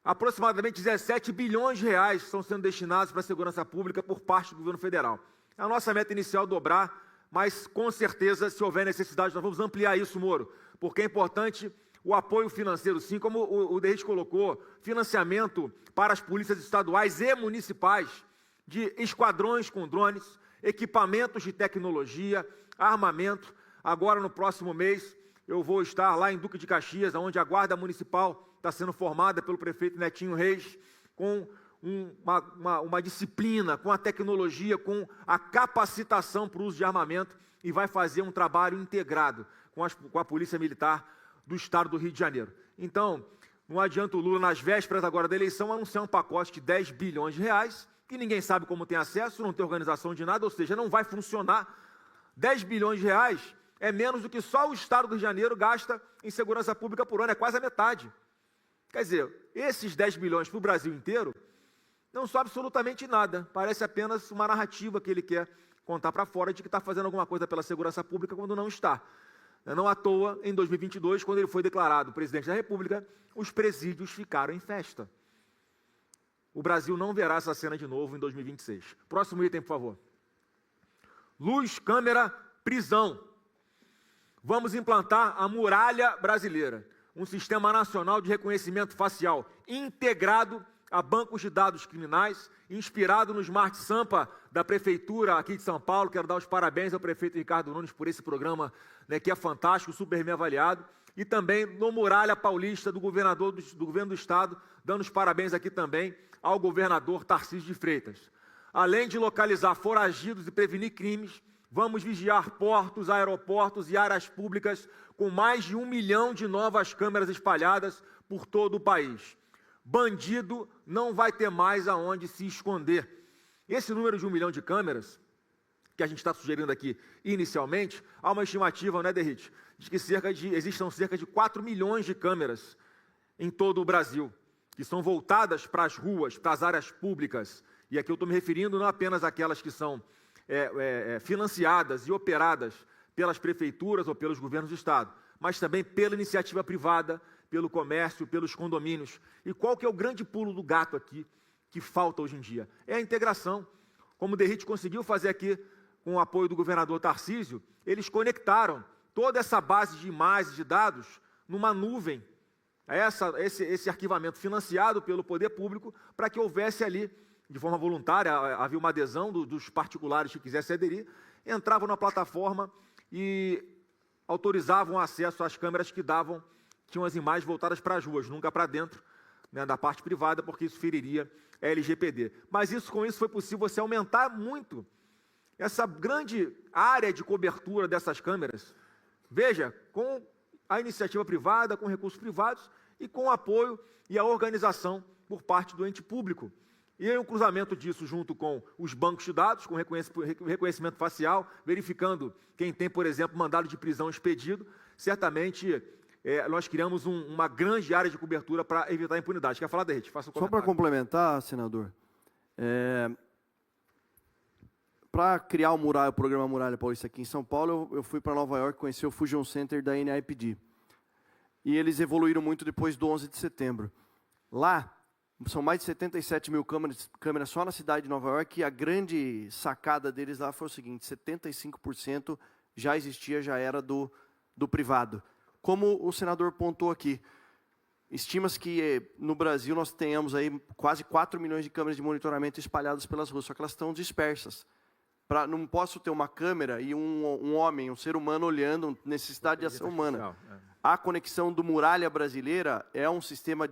Aproximadamente 17 bilhões de reais estão sendo destinados para a segurança pública por parte do governo federal. A nossa meta inicial é dobrar, mas com certeza, se houver necessidade, nós vamos ampliar isso, Moro, porque é importante o apoio financeiro, sim, como o Derrite colocou, financiamento para as polícias estaduais e municipais de esquadrões com drones, equipamentos de tecnologia, armamento. Agora, no próximo mês, eu vou estar lá em Duque de Caxias, onde a Guarda Municipal está sendo formada pelo prefeito Netinho Reis, com uma disciplina, com a tecnologia, com a capacitação para o uso de armamento, e vai fazer um trabalho integrado com a Polícia Militar do Estado do Rio de Janeiro. Então, não adianta o Lula, nas vésperas agora da eleição, anunciar um pacote de 10 bilhões de reais, que ninguém sabe como tem acesso, não tem organização de nada, ou seja, não vai funcionar. 10 bilhões de reais é menos do que só o Estado do Rio de Janeiro gasta em segurança pública por ano, é quase a metade. Quer dizer, esses 10 bilhões para o Brasil inteiro não sobe absolutamente nada. Parece apenas uma narrativa que ele quer contar para fora de que está fazendo alguma coisa pela segurança pública quando não está. Não à toa, em 2022, quando ele foi declarado presidente da República, os presídios ficaram em festa. O Brasil não verá essa cena de novo em 2026. Próximo item, por favor. Luz, câmera, prisão. Vamos implantar a Muralha Brasileira, um sistema nacional de reconhecimento facial integrado a bancos de dados criminais, inspirado no Smart Sampa da Prefeitura aqui de São Paulo. Quero dar os parabéns ao prefeito Ricardo Nunes por esse programa, né, que é fantástico, super bem avaliado. E também no Muralha Paulista do governador do governo do Estado, dando os parabéns aqui também ao governador Tarcísio de Freitas. Além de localizar foragidos e prevenir crimes, vamos vigiar portos, aeroportos e áreas públicas com mais de 1 milhão de novas câmeras espalhadas por todo o país. Bandido não vai ter mais aonde se esconder. Esse número de 1 milhão de câmeras, que a gente está sugerindo aqui inicialmente, há uma estimativa, né, Derrite, de que existam cerca de 4 milhões de câmeras em todo o Brasil, que são voltadas para as ruas, para as áreas públicas. E aqui eu estou me referindo não apenas àquelas que são financiadas e operadas pelas prefeituras ou pelos governos do Estado, mas também pela iniciativa privada, pelo comércio, pelos condomínios. E qual que é o grande pulo do gato aqui que falta hoje em dia? É a integração. Como o Derrite conseguiu fazer aqui com o apoio do governador Tarcísio, eles conectaram toda essa base de imagens, de dados, numa nuvem, esse arquivamento financiado pelo poder público, para que houvesse ali, de forma voluntária, havia uma adesão dos particulares que quisessem aderir, entravam na plataforma e autorizavam o acesso às câmeras que tinham as imagens voltadas para as ruas, nunca para dentro, né, da parte privada, porque isso feriria a LGPD. Mas com isso foi possível você aumentar muito essa grande área de cobertura dessas câmeras. Veja, com a iniciativa privada, com recursos privados e com o apoio e a organização por parte do ente público. E aí o cruzamento disso junto com os bancos de dados, com reconhecimento facial, verificando quem tem, por exemplo, mandado de prisão expedido, certamente nós criamos uma grande área de cobertura para evitar a impunidade. Quer falar, Derrite? Faça um comentário. Só para complementar, senador, para criar o programa Muralha Paulista aqui em São Paulo, eu fui para Nova York conhecer o Fusion Center da NIPD. E eles evoluíram muito depois do 11 de setembro. Lá, são mais de 77 mil câmeras só na cidade de Nova York, e a grande sacada deles lá foi o seguinte: 75% já existia, já era do privado. Como o senador pontuou aqui, estima-se que no Brasil nós tenhamos aí quase 4 milhões de câmeras de monitoramento espalhadas pelas ruas, só que elas estão dispersas. Não posso ter uma câmera e um homem, um ser humano olhando, necessidade de ação humana. A conexão do Muralha Brasileira é um sistema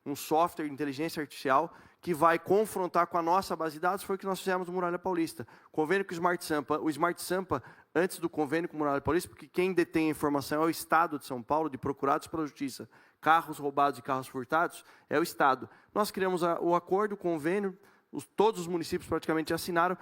um software de inteligência artificial que vai confrontar com a nossa base de dados. Foi o que nós fizemos no Muralha Paulista. Convênio com o Smart Sampa, antes do convênio com o Muralha Paulista, porque quem detém a informação é o Estado de São Paulo, de procurados pela Justiça, carros roubados e carros furtados, é o Estado. Nós criamos o acordo, o convênio, todos os municípios praticamente assinaram.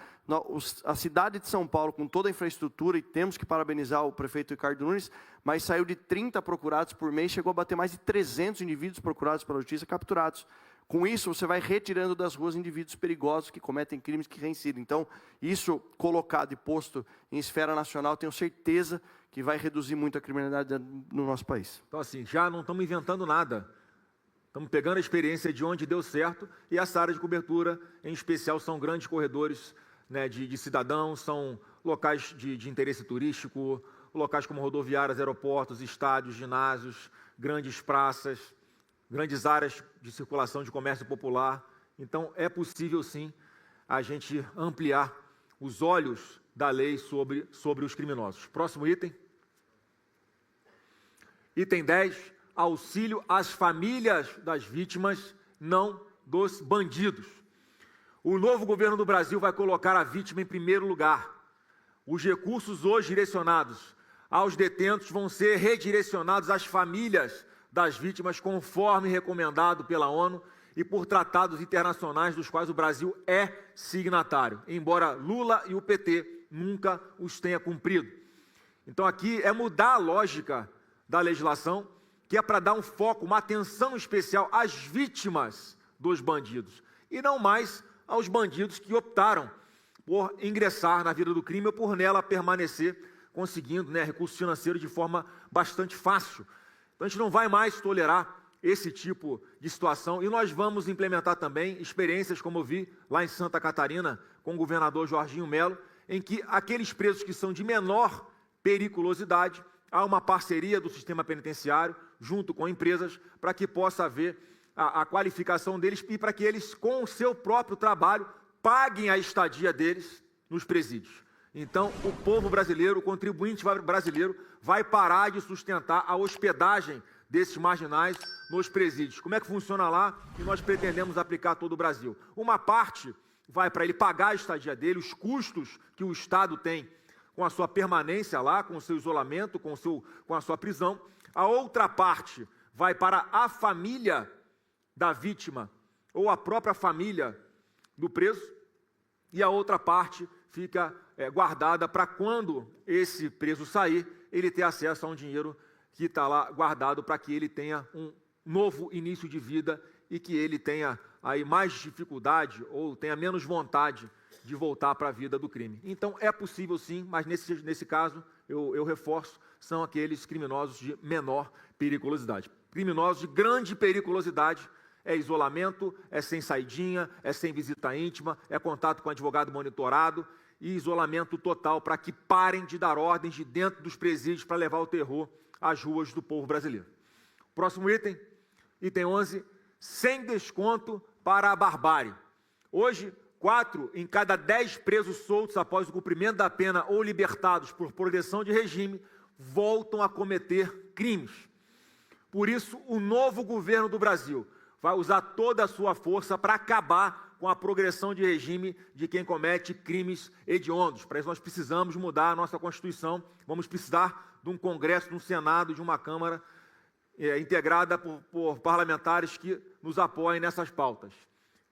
A cidade de São Paulo, com toda a infraestrutura, e temos que parabenizar o prefeito Ricardo Nunes, mas saiu de 30 procurados por mês, chegou a bater mais de 300 indivíduos procurados pela Justiça, capturados. Com isso, você vai retirando das ruas indivíduos perigosos que cometem crimes, que reincidem. Então, isso colocado e posto em esfera nacional, tenho certeza que vai reduzir muito a criminalidade no nosso país. Então, assim, já não estamos inventando nada. Estamos pegando a experiência de onde deu certo, e essa área de cobertura, em especial, são grandes corredores, né, de cidadãos, são locais de interesse turístico, locais como rodoviárias, aeroportos, estádios, ginásios, grandes praças, grandes áreas de circulação de comércio popular. Então, é possível, sim, a gente ampliar os olhos da lei sobre os criminosos. Próximo item. Item 10. Auxílio às famílias das vítimas, não dos bandidos. O novo governo do Brasil vai colocar a vítima em primeiro lugar. Os recursos hoje direcionados aos detentos vão ser redirecionados às famílias das vítimas, conforme recomendado pela ONU e por tratados internacionais dos quais o Brasil é signatário, embora Lula e o PT nunca os tenham cumprido. Então aqui é mudar a lógica da legislação, que é para dar um foco, uma atenção especial às vítimas dos bandidos, e não mais aos bandidos que optaram por ingressar na vida do crime ou por nela permanecer, conseguindo, né, recursos financeiros de forma bastante fácil. Então a gente não vai mais tolerar esse tipo de situação e nós vamos implementar também experiências, como eu vi lá em Santa Catarina, com o governador Jorginho Melo, em que aqueles presos que são de menor periculosidade, há uma parceria do sistema penitenciário junto com empresas para que possa haver a qualificação deles e para que eles, com o seu próprio trabalho, paguem a estadia deles nos presídios. Então, o povo brasileiro, o contribuinte brasileiro, vai parar de sustentar a hospedagem desses marginais nos presídios. Como é que funciona lá? E nós pretendemos aplicar a todo o Brasil. Uma parte vai para ele pagar a estadia dele, os custos que o Estado tem com a sua permanência lá, com o seu isolamento, com a sua prisão. A outra parte vai para a família da vítima ou a própria família do preso. E a outra parte fica guardada para quando esse preso sair, ele ter acesso a um dinheiro que está lá guardado para que ele tenha um novo início de vida e que ele tenha aí mais dificuldade ou tenha menos vontade de voltar para a vida do crime. Então, é possível sim, mas nesse caso, eu reforço, são aqueles criminosos de menor periculosidade. Criminosos de grande periculosidade é isolamento, é sem saidinha, é sem visita íntima, é contato com advogado monitorado e isolamento total para que parem de dar ordens de dentro dos presídios para levar o terror às ruas do povo brasileiro. Próximo item, item 11, sem desconto para a barbárie. Hoje, 4 em cada 10 presos soltos após o cumprimento da pena ou libertados por progressão de regime voltam a cometer crimes. Por isso, o novo governo do Brasil vai usar toda a sua força para acabar com a progressão de regime de quem comete crimes hediondos. Para isso nós precisamos mudar a nossa Constituição, vamos precisar de um Congresso, de um Senado, de uma Câmara integrada por parlamentares que nos apoiem nessas pautas.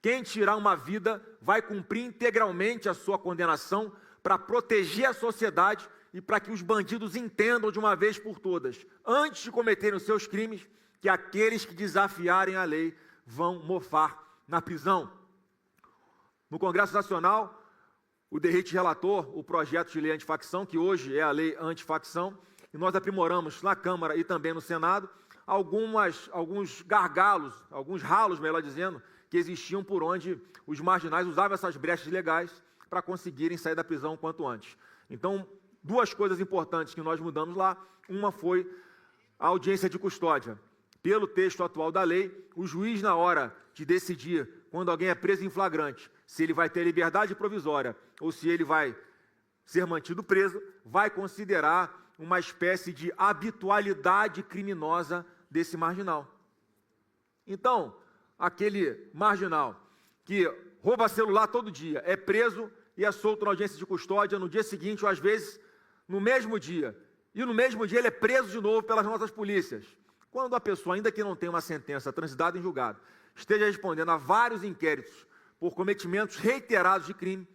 Quem tirar uma vida vai cumprir integralmente a sua condenação para proteger a sociedade e para que os bandidos entendam de uma vez por todas, antes de cometerem os seus crimes, que aqueles que desafiarem a lei vão mofar na prisão. No Congresso Nacional, o Derrite relatou o projeto de lei antifacção, que hoje é a lei antifacção, e nós aprimoramos na Câmara e também no Senado alguns gargalos, alguns ralos, melhor dizendo, que existiam por onde os marginais usavam essas brechas legais para conseguirem sair da prisão o quanto antes. Então, 2 coisas importantes que nós mudamos lá. Uma foi a audiência de custódia. Pelo texto atual da lei, o juiz, na hora de decidir quando alguém é preso em flagrante, se ele vai ter liberdade provisória ou se ele vai ser mantido preso, vai considerar uma espécie de habitualidade criminosa desse marginal. Então, aquele marginal que rouba celular todo dia, é preso e é solto na audiência de custódia no dia seguinte, ou às vezes no mesmo dia, e no mesmo dia ele é preso de novo pelas nossas polícias. Quando a pessoa, ainda que não tenha uma sentença transitada em julgado, esteja respondendo a vários inquéritos por cometimentos reiterados de crime,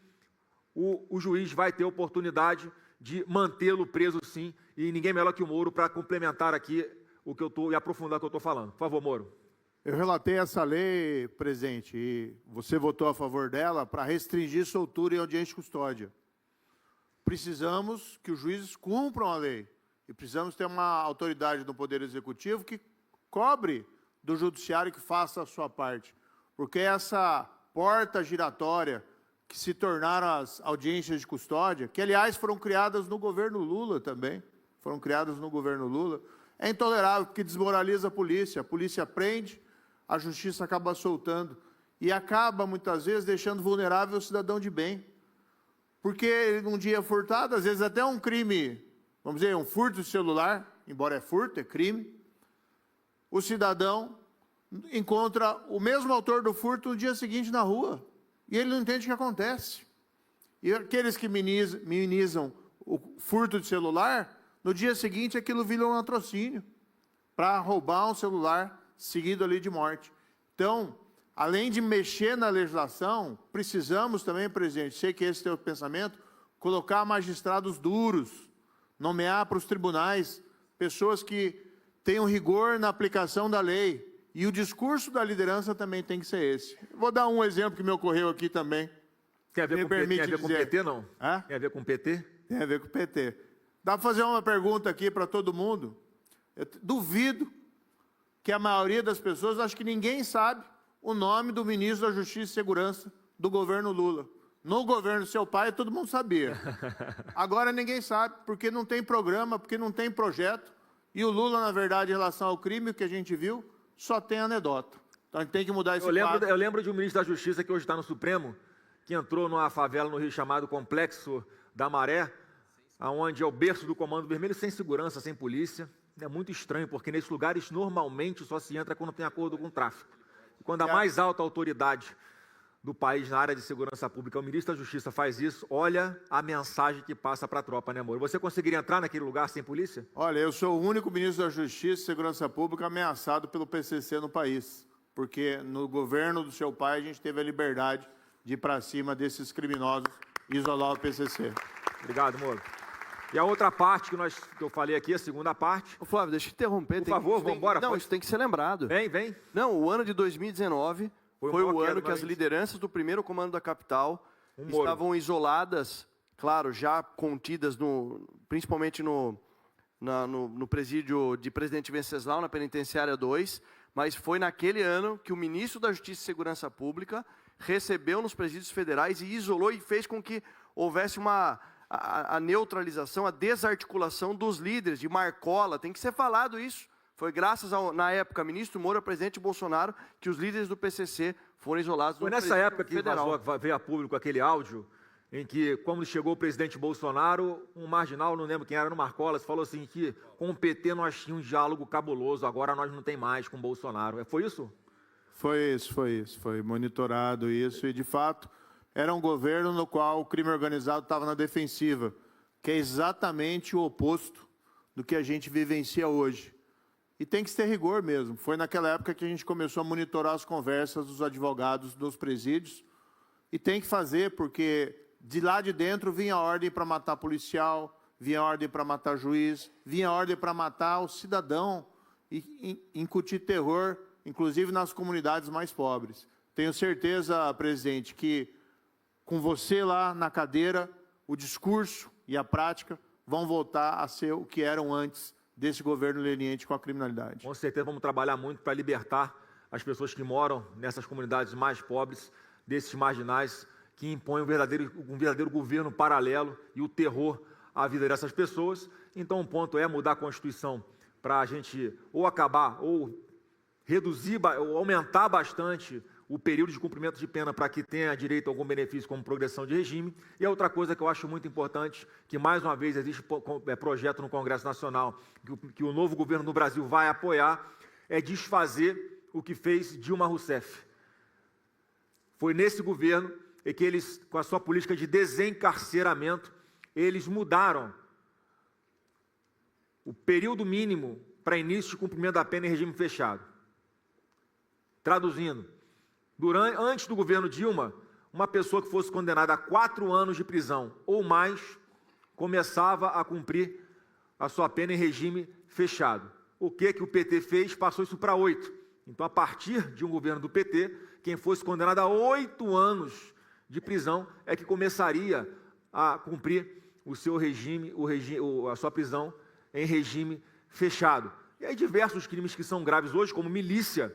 o juiz vai ter oportunidade de mantê-lo preso sim, e ninguém melhor que o Moro para complementar aqui o que eu estou e aprofundar o que eu estou falando. Por favor, Moro. Eu relatei essa lei, presidente, e você votou a favor dela para restringir soltura em audiência de custódia. Precisamos que os juízes cumpram a lei. E precisamos ter uma autoridade do Poder Executivo que cobre do Judiciário, que faça a sua parte. Porque essa porta giratória que se tornaram as audiências de custódia, que, aliás, foram criadas no governo Lula também, é intolerável, porque desmoraliza a polícia prende, a justiça acaba soltando e acaba, muitas vezes, deixando vulnerável o cidadão de bem. Porque ele, num dia furtado, às vezes até um crime, vamos dizer, um furto de celular, embora é furto, é crime, o cidadão encontra o mesmo autor do furto no dia seguinte na rua, e ele não entende o que acontece. E aqueles que minimizam o furto de celular, no dia seguinte aquilo vira um latrocínio, para roubar um celular seguido ali de morte. Então, além de mexer na legislação, precisamos também, presidente, sei que esse é o teu pensamento, colocar magistrados duros, nomear para os tribunais pessoas que tenham rigor na aplicação da lei E o discurso da liderança também tem que ser esse. Vou dar um exemplo que me ocorreu aqui também. Tem a ver, com o PT, não? Hã? Tem a ver com o PT? Tem a ver com o PT. Dá para fazer uma pergunta aqui para todo mundo? Eu duvido que a maioria das pessoas, acho que ninguém sabe o nome do ministro da Justiça e Segurança do governo Lula. No governo do seu pai, todo mundo sabia. Agora ninguém sabe, porque não tem programa, porque não tem projeto. E o Lula, na verdade, em relação ao crime que a gente viu, só tem anedota. Então a gente tem que mudar esse quadro. Eu lembro de um ministro da Justiça que hoje está no Supremo, que entrou numa favela no Rio chamado Complexo da Maré, onde é o berço do Comando Vermelho, sem segurança, sem polícia. É muito estranho, porque nesses lugares normalmente só se entra quando tem acordo com o tráfico. E quando a mais alta autoridade do país na área de segurança pública, o ministro da Justiça, faz isso, olha a mensagem que passa para a tropa, né, amor? Você conseguiria entrar naquele lugar sem polícia? Olha, eu sou o único ministro da Justiça e Segurança Pública ameaçado pelo PCC no país, porque no governo do seu pai a gente teve a liberdade de ir para cima desses criminosos e isolar o PCC. Obrigado, Moro. E a outra parte que eu falei aqui, a segunda parte... Ô, Flávio, deixa eu interromper. Por favor, vamos embora. Não, isso tem que ser lembrado. Vem. Não, o ano de 2019 foi o ano que as lideranças do primeiro comando da capital estavam isoladas, claro, já contidas, principalmente no presídio de Presidente Venceslau, na Penitenciária 2, mas foi naquele ano que o ministro da Justiça e Segurança Pública recebeu nos presídios federais e isolou e fez com que houvesse a neutralização, a desarticulação dos líderes, de Marcola. Tem que ser falado isso. Foi graças na época, ministro Moura, presidente Bolsonaro, que os líderes do PCC foram isolados. Foi nessa época que veio a público aquele áudio, em que, quando chegou o presidente Bolsonaro, um marginal, não lembro quem era, no Marcola, falou assim que com o PT nós tínhamos um diálogo cabuloso, agora nós não tem mais com o Bolsonaro. Foi isso? Foi isso. Foi monitorado isso e, de fato, era um governo no qual o crime organizado estava na defensiva, que é exatamente o oposto do que a gente vivencia hoje. E tem que ter rigor mesmo. Foi naquela época que a gente começou a monitorar as conversas dos advogados dos presídios. E tem que fazer, porque de lá de dentro vinha ordem para matar policial, vinha ordem para matar juiz, vinha ordem para matar o cidadão e incutir terror, inclusive nas comunidades mais pobres. Tenho certeza, presidente, que com você lá na cadeira, o discurso e a prática vão voltar a ser o que eram antes desse governo leniente com a criminalidade. Com certeza vamos trabalhar muito para libertar as pessoas que moram nessas comunidades mais pobres, desses marginais que impõem um verdadeiro governo paralelo e o terror à vida dessas pessoas. Então o ponto é mudar a Constituição para a gente ou acabar, ou reduzir, ou aumentar bastante o período de cumprimento de pena para que tenha direito a algum benefício como progressão de regime. E a outra coisa que eu acho muito importante, que mais uma vez existe projeto no Congresso Nacional, que o novo governo do Brasil vai apoiar, é desfazer o que fez Dilma Rousseff. Foi nesse governo que eles, com a sua política de desencarceramento, eles mudaram o período mínimo para início de cumprimento da pena em regime fechado. Traduzindo, antes do governo Dilma, uma pessoa que fosse condenada a 4 anos de prisão ou mais, começava a cumprir a sua pena em regime fechado. O que o PT fez? Passou isso para 8. Então, a partir de um governo do PT, quem fosse condenado a 8 anos de prisão é que começaria a cumprir o seu a sua prisão em regime fechado. E aí diversos crimes que são graves hoje, como milícia,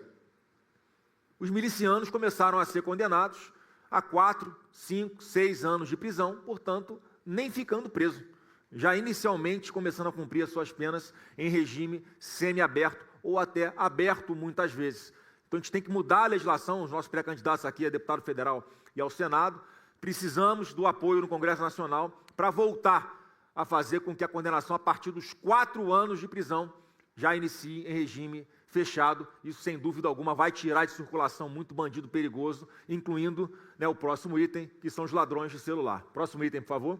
os milicianos começaram a ser condenados a 4, 5, 6 anos de prisão, portanto, nem ficando preso, já inicialmente começando a cumprir as suas penas em regime semiaberto ou até aberto muitas vezes. Então a gente tem que mudar a legislação, os nossos pré-candidatos aqui a deputado federal e ao Senado, precisamos do apoio no Congresso Nacional para voltar a fazer com que a condenação a partir dos 4 anos de prisão já inicie em regime fechado. Isso, sem dúvida alguma, vai tirar de circulação muito bandido perigoso, incluindo o próximo item, que são os ladrões de celular. Próximo item, por favor.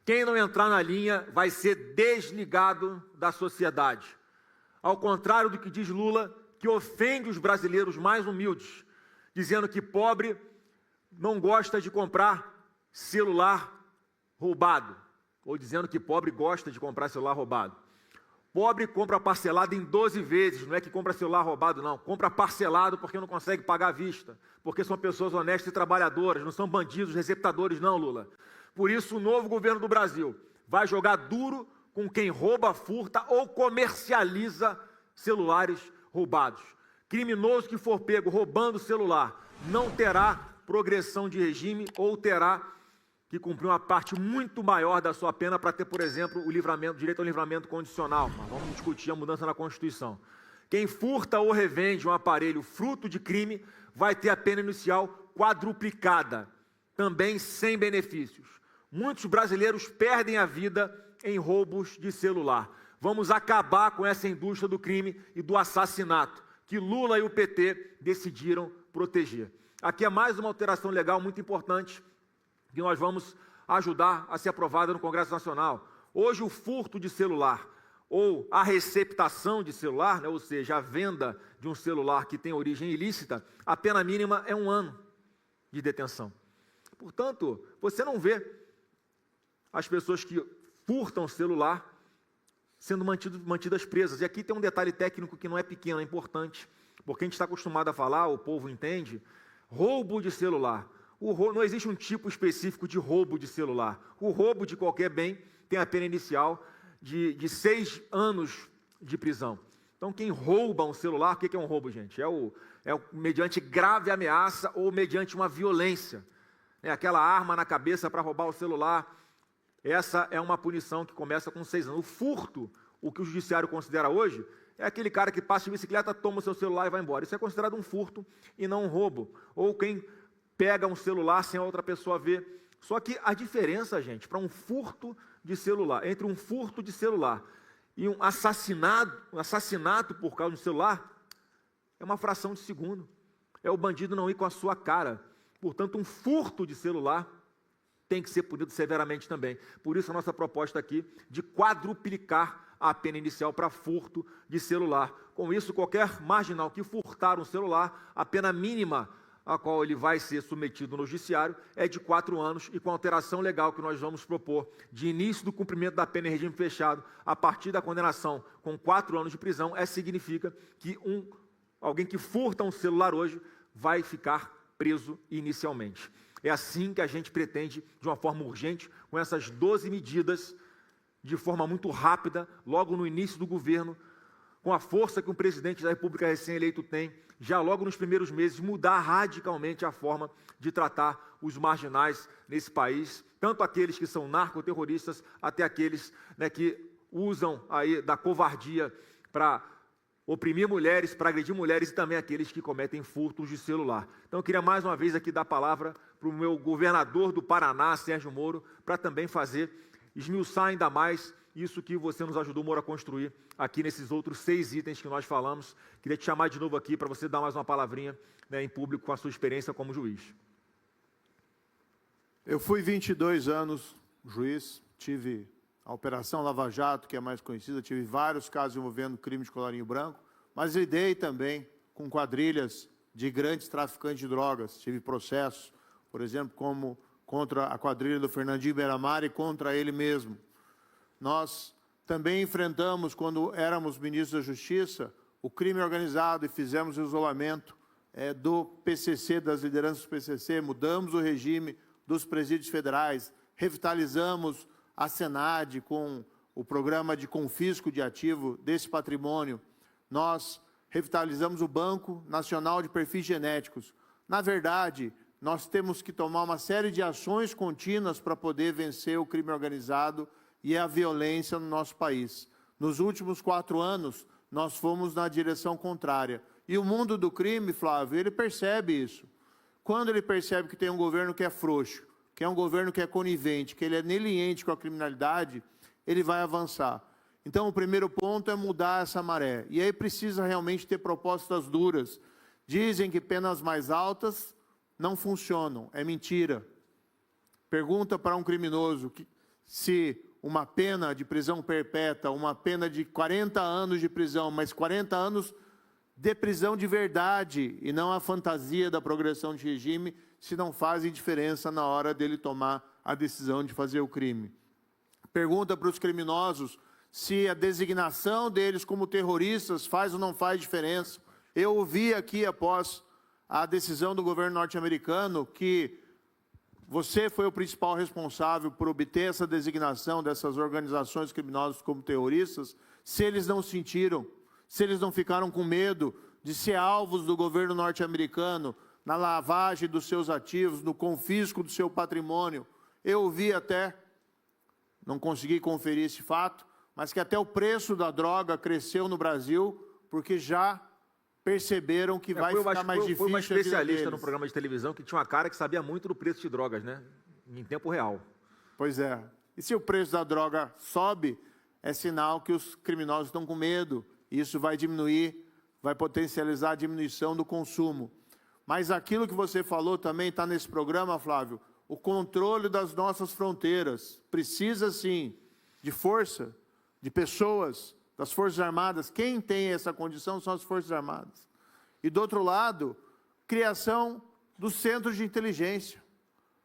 Quem não entrar na linha vai ser desligado da sociedade. Ao contrário do que diz Lula, que ofende os brasileiros mais humildes, dizendo que pobre não gosta de comprar celular roubado, ou dizendo que pobre gosta de comprar celular roubado. Pobre compra parcelado em 12 vezes, não é que compra celular roubado, não. Compra parcelado porque não consegue pagar à vista, porque são pessoas honestas e trabalhadoras, não são bandidos, receptadores, não, Lula. Por isso, o novo governo do Brasil vai jogar duro com quem rouba, furta ou comercializa celulares roubados. Criminoso que for pego roubando celular não terá progressão de regime ou terá que cumprir uma parte muito maior da sua pena para ter, por exemplo, o direito ao livramento condicional. Mas vamos discutir a mudança na Constituição. Quem furta ou revende um aparelho fruto de crime vai ter a pena inicial quadruplicada, também sem benefícios. Muitos brasileiros perdem a vida em roubos de celular. Vamos acabar com essa indústria do crime e do assassinato que Lula e o PT decidiram proteger. Aqui é mais uma alteração legal muito importante que nós vamos ajudar a ser aprovada no Congresso Nacional. Hoje, o furto de celular ou a receptação de celular, né, ou seja, a venda de um celular que tem origem ilícita, a pena mínima é 1 ano de detenção. Portanto, você não vê as pessoas que furtam celular sendo mantidas presas. E aqui tem um detalhe técnico que não é pequeno, é importante, porque a gente está acostumado a falar, o povo entende, roubo de celular. Não existe um tipo específico de roubo de celular. O roubo de qualquer bem tem a pena inicial de 6 anos de prisão. Então, quem rouba um celular, o que é um roubo, gente? É mediante grave ameaça ou mediante uma violência. É aquela arma na cabeça para roubar o celular. Essa é uma punição que começa com 6 anos. O furto, o que o judiciário considera hoje, é aquele cara que passa de bicicleta, toma o seu celular e vai embora. Isso é considerado um furto e não um roubo. Ou quem pega um celular sem a outra pessoa ver. Só que a diferença, gente, para um furto de celular, entre um furto de celular e um assassinato por causa de celular, é uma fração de segundo. É o bandido não ir com a sua cara. Portanto, um furto de celular tem que ser punido severamente também. Por isso a nossa proposta aqui de quadruplicar a pena inicial para furto de celular. Com isso, qualquer marginal que furtar um celular, a pena mínima a qual ele vai ser submetido no judiciário é de 4 anos, e com a alteração legal que nós vamos propor de início do cumprimento da pena em regime fechado, a partir da condenação com 4 anos de prisão, significa que alguém que furta um celular hoje vai ficar preso inicialmente. É assim que a gente pretende, de uma forma urgente, com essas 12 medidas, de forma muito rápida, logo no início do governo, com a força que um presidente da República recém-eleito tem, já logo nos primeiros meses, mudar radicalmente a forma de tratar os marginais nesse país, tanto aqueles que são narcoterroristas, até aqueles, né, que usam aí da covardia para oprimir mulheres, para agredir mulheres, e também aqueles que cometem furtos de celular. Então eu queria mais uma vez aqui dar a palavra para o meu governador do Paraná, Sérgio Moro, para também esmiuçar ainda mais isso que você nos ajudou, Moro, a construir aqui nesses outros 6 itens que nós falamos. Queria te chamar de novo aqui para você dar mais uma palavrinha, né, em público com a sua experiência como juiz. Eu fui 22 anos juiz, tive a Operação Lava Jato, que é mais conhecida, tive vários casos envolvendo crime de colarinho branco, mas lidei também com quadrilhas de grandes traficantes de drogas. Tive processos, por exemplo, como contra a quadrilha do Fernandinho Beiramar e contra ele mesmo. Nós também enfrentamos, quando éramos ministros da Justiça, o crime organizado e fizemos o isolamento do PCC, das lideranças do PCC, mudamos o regime dos presídios federais, revitalizamos a Senad com o programa de confisco de ativo desse patrimônio. Nós revitalizamos o Banco Nacional de Perfis Genéticos. Na verdade, nós temos que tomar uma série de ações contínuas para poder vencer o crime organizado e a violência no nosso país. Nos últimos 4 anos, nós fomos na direção contrária. E o mundo do crime, Flávio, ele percebe isso. Quando ele percebe que tem um governo que é frouxo, que é um governo que é conivente, que ele é neliente com a criminalidade, ele vai avançar. Então, o primeiro ponto é mudar essa maré. E aí precisa realmente ter propostas duras. Dizem que penas mais altas não funcionam. É mentira. Pergunta para um criminoso se uma pena de prisão perpétua, uma pena de 40 anos de prisão, mas 40 anos de prisão de verdade, e não a fantasia da progressão de regime, se não fazem diferença na hora dele tomar a decisão de fazer o crime. Pergunta para os criminosos se a designação deles como terroristas faz ou não faz diferença. Eu ouvi aqui, após a decisão do governo norte-americano, que você foi o principal responsável por obter essa designação dessas organizações criminosas como terroristas, se eles não sentiram, se eles não ficaram com medo de ser alvos do governo norte-americano na lavagem dos seus ativos, no confisco do seu patrimônio. Eu ouvi até, não consegui conferir esse fato, mas que até o preço da droga cresceu no Brasil, porque já perceberam que vai ficar mais difícil. Foi uma especialista no programa de televisão que tinha uma cara que sabia muito do preço de drogas, né? Em tempo real. Pois é. E se o preço da droga sobe, é sinal que os criminosos estão com medo. Isso vai diminuir, vai potencializar a diminuição do consumo. Mas aquilo que você falou também está nesse programa, Flávio, o controle das nossas fronteiras. Precisa, sim, de força, de pessoas, das Forças Armadas. Quem tem essa condição são as Forças Armadas. E, do outro lado, criação dos centros de inteligência.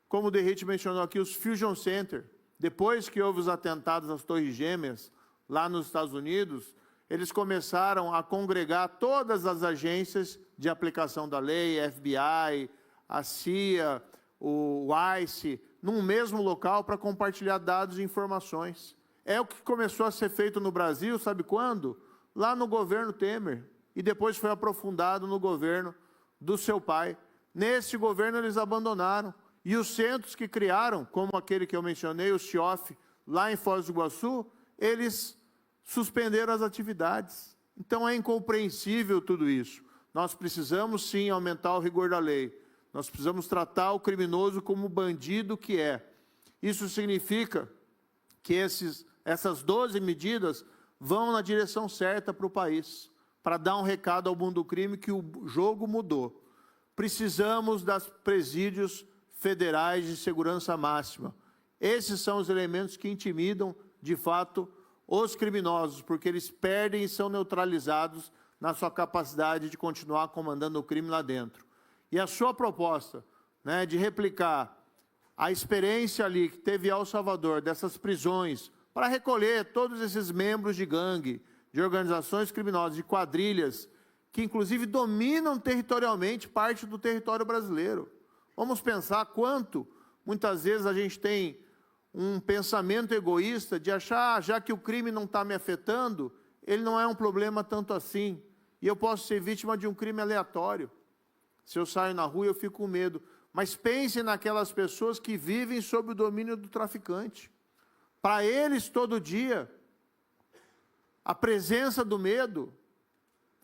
Como o Derrite mencionou aqui, os Fusion Center. Depois que houve os atentados às Torres Gêmeas, lá nos Estados Unidos, eles começaram a congregar todas as agências de aplicação da lei, FBI, a CIA, o ICE, num mesmo local para compartilhar dados e informações. É o que começou a ser feito no Brasil, sabe quando? Lá no governo Temer. E depois foi aprofundado no governo do seu pai. Nesse governo eles abandonaram. E os centros que criaram, como aquele que eu mencionei, o CIOF, lá em Foz do Iguaçu, eles suspenderam as atividades. Então é incompreensível tudo isso. Nós precisamos sim aumentar o rigor da lei. Nós precisamos tratar o criminoso como o bandido que é. Isso significa que essas 12 medidas vão na direção certa para o país, para dar um recado ao mundo do crime que o jogo mudou. Precisamos das presídios federais de segurança máxima. Esses são os elementos que intimidam, de fato, os criminosos, porque eles perdem e são neutralizados na sua capacidade de continuar comandando o crime lá dentro. E a sua proposta, né, de replicar a experiência ali que teve El Salvador, dessas prisões, para recolher todos esses membros de gangue, de organizações criminosas, de quadrilhas, que inclusive dominam territorialmente parte do território brasileiro. Vamos pensar quanto, muitas vezes, a gente tem um pensamento egoísta de achar, já que o crime não está me afetando, ele não é um problema tanto assim. E eu posso ser vítima de um crime aleatório. Se eu saio na rua, eu fico com medo. Mas pense naquelas pessoas que vivem sob o domínio do traficante. Para eles, todo dia, a presença do medo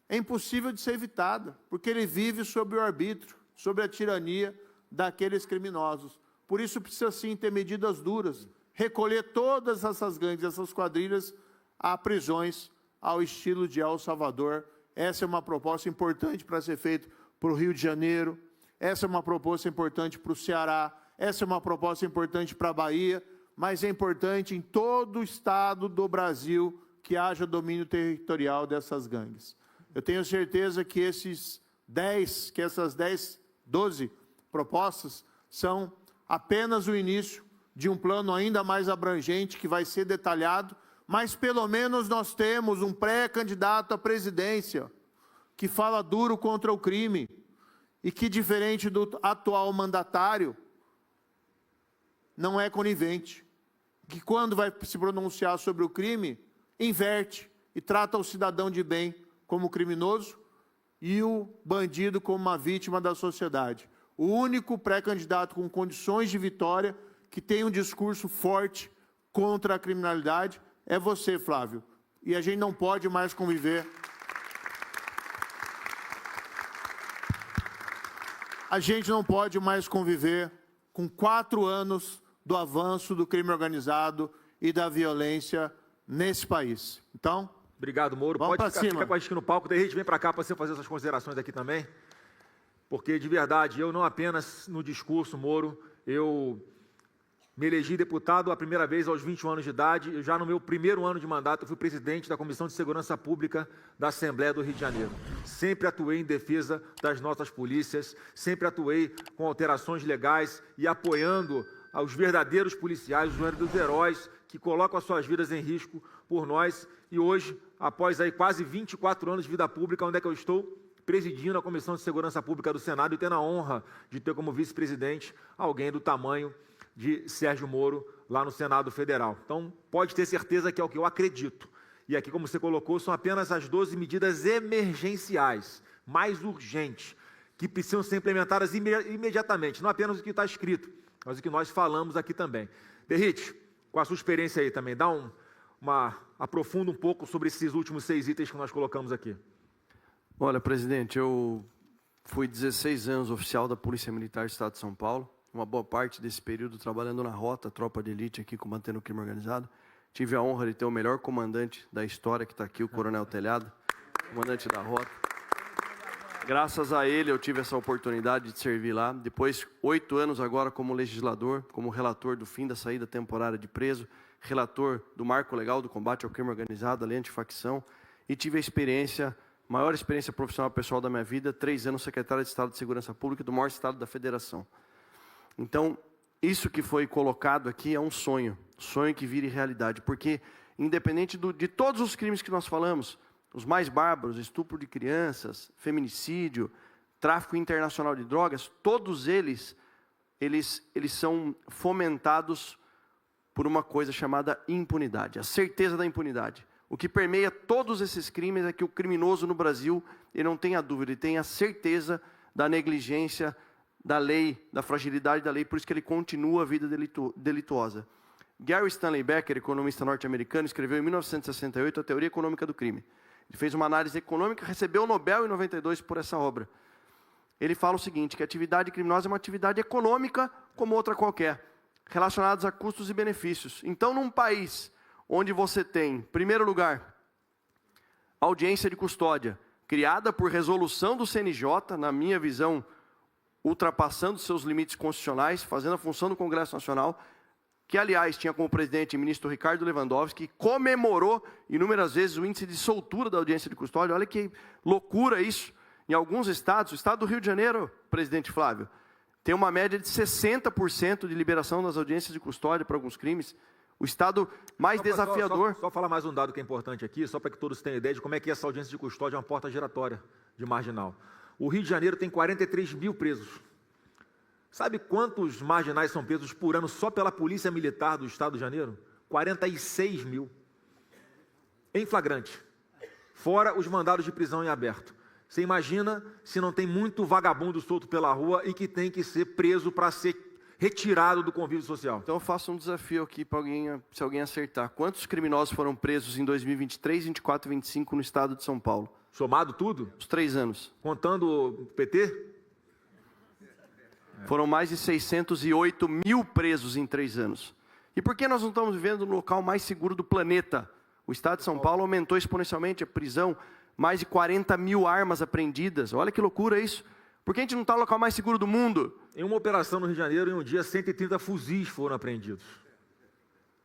é impossível de ser evitada, porque ele vive sob o arbítrio, sob a tirania daqueles criminosos. Por isso precisa sim ter medidas duras, recolher todas essas gangues, essas quadrilhas a prisões ao estilo de El Salvador. Essa é uma proposta importante para ser feita para o Rio de Janeiro, essa é uma proposta importante para o Ceará, essa é uma proposta importante para a Bahia, mas é importante em todo o estado do Brasil que haja domínio territorial dessas gangues. Eu tenho certeza que essas 12 propostas são apenas o início de um plano ainda mais abrangente que vai ser detalhado, mas pelo menos nós temos um pré-candidato à presidência que fala duro contra o crime e que, diferente do atual mandatário, não é conivente, que quando vai se pronunciar sobre o crime, inverte e trata o cidadão de bem como criminoso e o bandido como uma vítima da sociedade. O único pré-candidato com condições de vitória que tem um discurso forte contra a criminalidade é você, Flávio. E a gente não pode mais conviver. A gente não pode mais conviver com 4 anos do avanço do crime organizado e da violência nesse país. Então, obrigado, Moro. Vamos Pode ficar com a gente no palco. Daí a gente vem para cá para você fazer essas considerações aqui também. Porque, de verdade, eu não apenas no discurso, Moro, eu me elegi deputado a primeira vez aos 21 anos de idade. Já no meu primeiro ano de mandato, eu fui presidente da Comissão de Segurança Pública da Assembleia do Rio de Janeiro. Sempre atuei em defesa das nossas polícias, sempre atuei com alterações legais e apoiando aos verdadeiros policiais, os verdadeiros heróis que colocam as suas vidas em risco por nós. E hoje, após aí quase 24 anos de vida pública, onde é que eu estou? Presidindo a Comissão de Segurança Pública do Senado e tendo a honra de ter como vice-presidente alguém do tamanho de Sérgio Moro lá no Senado Federal. Então, pode ter certeza que é o que eu acredito. E aqui, como você colocou, são apenas as 12 medidas emergenciais, mais urgentes, que precisam ser implementadas imediatamente, não apenas o que está escrito, mas o que nós falamos aqui também. Derrite, com a sua experiência aí também, aprofunda um pouco sobre esses últimos 6 itens que nós colocamos aqui. Olha, presidente, eu fui 16 anos oficial da Polícia Militar do Estado de São Paulo, uma boa parte desse período trabalhando na rota, tropa de elite aqui, combatendo o crime organizado. Tive a honra de ter o melhor comandante da história, que está aqui, o Coronel Telhado, comandante da rota. Graças a ele eu tive essa oportunidade de servir lá. Depois, 8 anos agora como legislador, como relator do fim da saída temporária de preso, relator do marco legal do combate ao crime organizado, a lei antifacção, e tive a maior experiência profissional pessoal da minha vida, 3 anos secretário de Estado de Segurança Pública do maior estado da Federação. Então, isso que foi colocado aqui é um sonho que vire realidade, porque independente de todos os crimes que nós falamos, os mais bárbaros, estupro de crianças, feminicídio, tráfico internacional de drogas, todos eles são fomentados por uma coisa chamada impunidade, a certeza da impunidade. O que permeia todos esses crimes é que o criminoso no Brasil, ele não tem a dúvida, ele tem a certeza da negligência da lei, da fragilidade da lei, por isso que ele continua a vida delituosa. Gary Stanley Becker, economista norte-americano, escreveu em 1968 a Teoria Econômica do Crime. Ele fez uma análise econômica, recebeu o Nobel em 92 por essa obra. Ele fala o seguinte, que a atividade criminosa é uma atividade econômica como outra qualquer, relacionadas a custos e benefícios. Então, num país onde você tem, em primeiro lugar, audiência de custódia, criada por resolução do CNJ, na minha visão, ultrapassando seus limites constitucionais, fazendo a função do Congresso Nacional, que, aliás, tinha como presidente o ministro Ricardo Lewandowski, que comemorou inúmeras vezes o índice de soltura da audiência de custódia. Olha que loucura isso. Em alguns estados, o estado do Rio de Janeiro, presidente Flávio, tem uma média de 60% de liberação das audiências de custódia para alguns crimes. O estado mais desafiador... Só falar mais um dado que é importante aqui, só para que todos tenham ideia de como é que essa audiência de custódia é uma porta giratória de marginal. O Rio de Janeiro tem 43 mil presos. Sabe quantos marginais são presos por ano só pela Polícia Militar do Estado de Janeiro? 46 mil. Em flagrante. Fora os mandados de prisão em aberto. Você imagina se não tem muito vagabundo solto pela rua e que tem que ser preso para ser retirado do convívio social? Então eu faço um desafio aqui para se alguém acertar. Quantos criminosos foram presos em 2023, 24 e 25 no estado de São Paulo? Somado tudo? Os 3 anos. Contando o PT? Foram mais de 608 mil presos em 3 anos. E por que nós não estamos vivendo no local mais seguro do planeta? O estado de São Paulo aumentou exponencialmente a prisão, mais de 40 mil armas apreendidas. Olha que loucura isso. Por que a gente não está no local mais seguro do mundo? Em uma operação no Rio de Janeiro, em um dia, 130 fuzis foram apreendidos.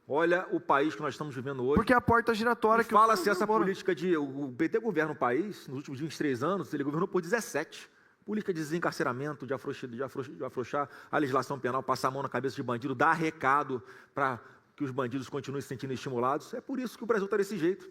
Olha o país que nós estamos vivendo hoje. Porque é a porta giratória que... Fala-se essa política de... O PT governa o país, nos últimos 23 anos, ele governou por 17. Política de desencarceramento, de afrouxar a legislação penal, passar a mão na cabeça de bandido, dar recado para que os bandidos continuem se sentindo estimulados. É por isso que o Brasil está desse jeito.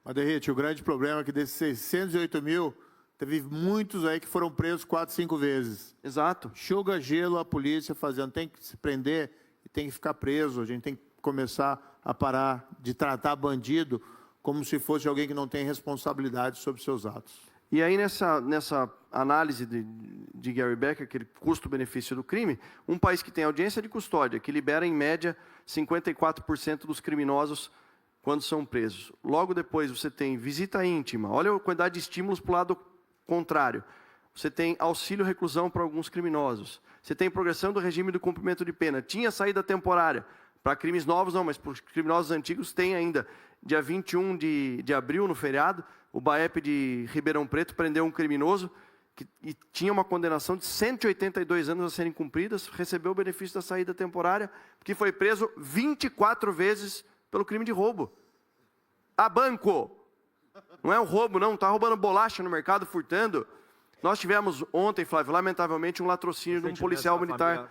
Mas, Derrite, o grande problema é que desses 608 mil, teve muitos aí que foram presos 4, 5 vezes. Exato. Enxuga gelo a polícia fazendo, tem que se prender e tem que ficar preso. A gente tem que começar a parar de tratar bandido como se fosse alguém que não tem responsabilidade sobre seus atos. E aí, nessa análise de Gary Becker, aquele custo-benefício do crime, um país que tem audiência de custódia, que libera, em média, 54% dos criminosos quando são presos. Logo depois, você tem visita íntima. Olha a quantidade de estímulos para o lado contrário. Você tem auxílio-reclusão para alguns criminosos. Você tem progressão do regime do cumprimento de pena. Tinha saída temporária. Para crimes novos, não, mas para os criminosos antigos tem ainda. Dia 21 de abril, no feriado, o BAEP de Ribeirão Preto prendeu um criminoso e tinha uma condenação de 182 anos a serem cumpridas, recebeu o benefício da saída temporária, porque foi preso 24 vezes pelo crime de roubo. A banco! Não é um roubo, não, está roubando bolacha no mercado, furtando. Nós tivemos ontem, Flávio, lamentavelmente, um latrocínio de um policial militar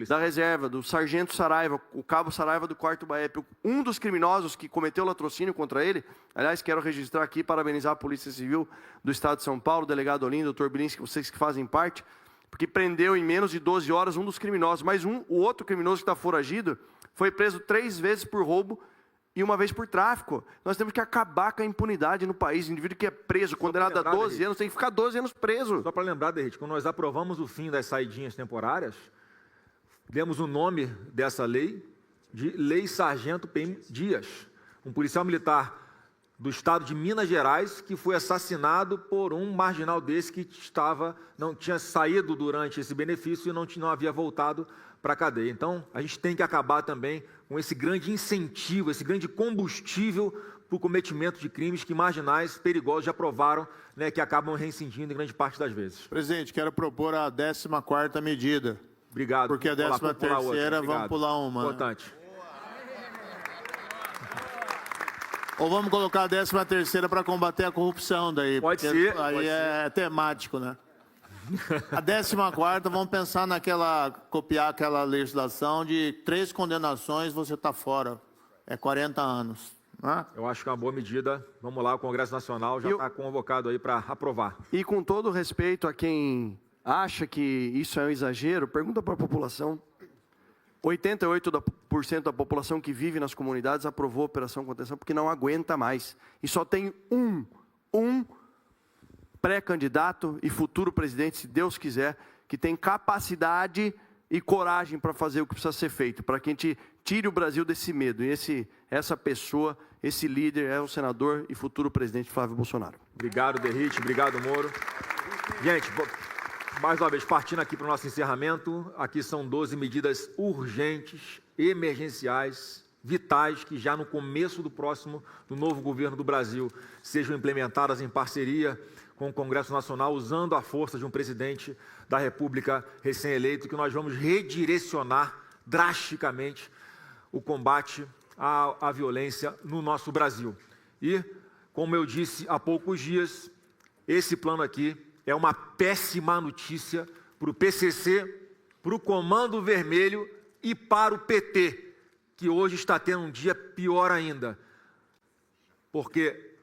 da reserva, do sargento Saraiva, o cabo Saraiva do 4º BAEP. Um dos criminosos que cometeu latrocínio contra ele, aliás, quero registrar aqui, parabenizar a Polícia Civil do Estado de São Paulo, o delegado Olinda, o doutor Bilinski, vocês que fazem parte, porque prendeu em menos de 12 horas um dos criminosos. Mas o outro criminoso que está foragido foi preso 3 vezes por roubo e 1 vez por tráfico. Nós temos que acabar com a impunidade no país. O indivíduo que é preso, condenado a 12 anos, tem que ficar 12 anos preso. Só para lembrar, Derrite, quando nós aprovamos o fim das saidinhas temporárias, demos o nome dessa lei de Lei Sargento PM Dias, um policial militar do estado de Minas Gerais que foi assassinado por um marginal desse que não tinha saído durante esse benefício e não havia voltado para a cadeia. Então, a gente tem que acabar também com esse grande incentivo, esse grande combustível para o cometimento de crimes que marginais perigosos já provaram, né, que acabam reincidindo em grande parte das vezes. Presidente, quero propor a 14ª medida. Obrigado. Porque a 13ª, vamos pular uma. Importante. Ou vamos colocar a 13ª para combater a corrupção daí. Pode ser. Aí pode é temático, né? A 14ª, vamos pensar copiar aquela legislação de 3 condenações, você está fora. É 40 anos. Né? Eu acho que é uma boa medida. Vamos lá, o Congresso Nacional já está convocado aí para aprovar. E com todo respeito a quem acha que isso é um exagero, pergunta para a população. 88% da população que vive nas comunidades aprovou a Operação Contenção porque não aguenta mais. E só tem um pré-candidato e futuro presidente, se Deus quiser, que tem capacidade e coragem para fazer o que precisa ser feito, para que a gente tire o Brasil desse medo. E essa pessoa, esse líder é o senador e futuro presidente Flávio Bolsonaro. Obrigado, Derrite. Obrigado, Moro. Gente, mais uma vez, partindo aqui para o nosso encerramento, aqui são 12 medidas urgentes, emergenciais, vitais, que já no começo do novo governo do Brasil sejam implementadas em parceria com o Congresso Nacional, usando a força de um presidente da República recém-eleito, que nós vamos redirecionar drasticamente o combate à violência no nosso Brasil. E, como eu disse há poucos dias, esse plano aqui é uma péssima notícia para o PCC, para o Comando Vermelho e para o PT, que hoje está tendo um dia pior ainda, porque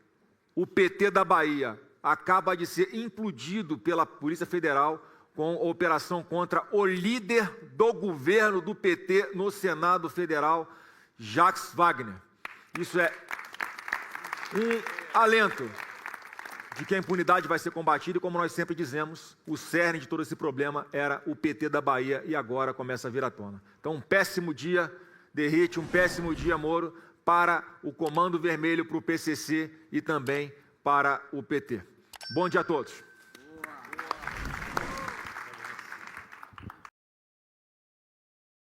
o PT da Bahia acaba de ser implodido pela Polícia Federal com a operação contra o líder do governo do PT no Senado Federal, Jacques Wagner. Isso é um alento de que a impunidade vai ser combatida e, como nós sempre dizemos, o cerne de todo esse problema era o PT da Bahia e agora começa a vir à tona. Então, um péssimo dia, Derrite, um péssimo dia, Moro, para o Comando Vermelho, para o PCC e também para o PT. Bom dia a todos.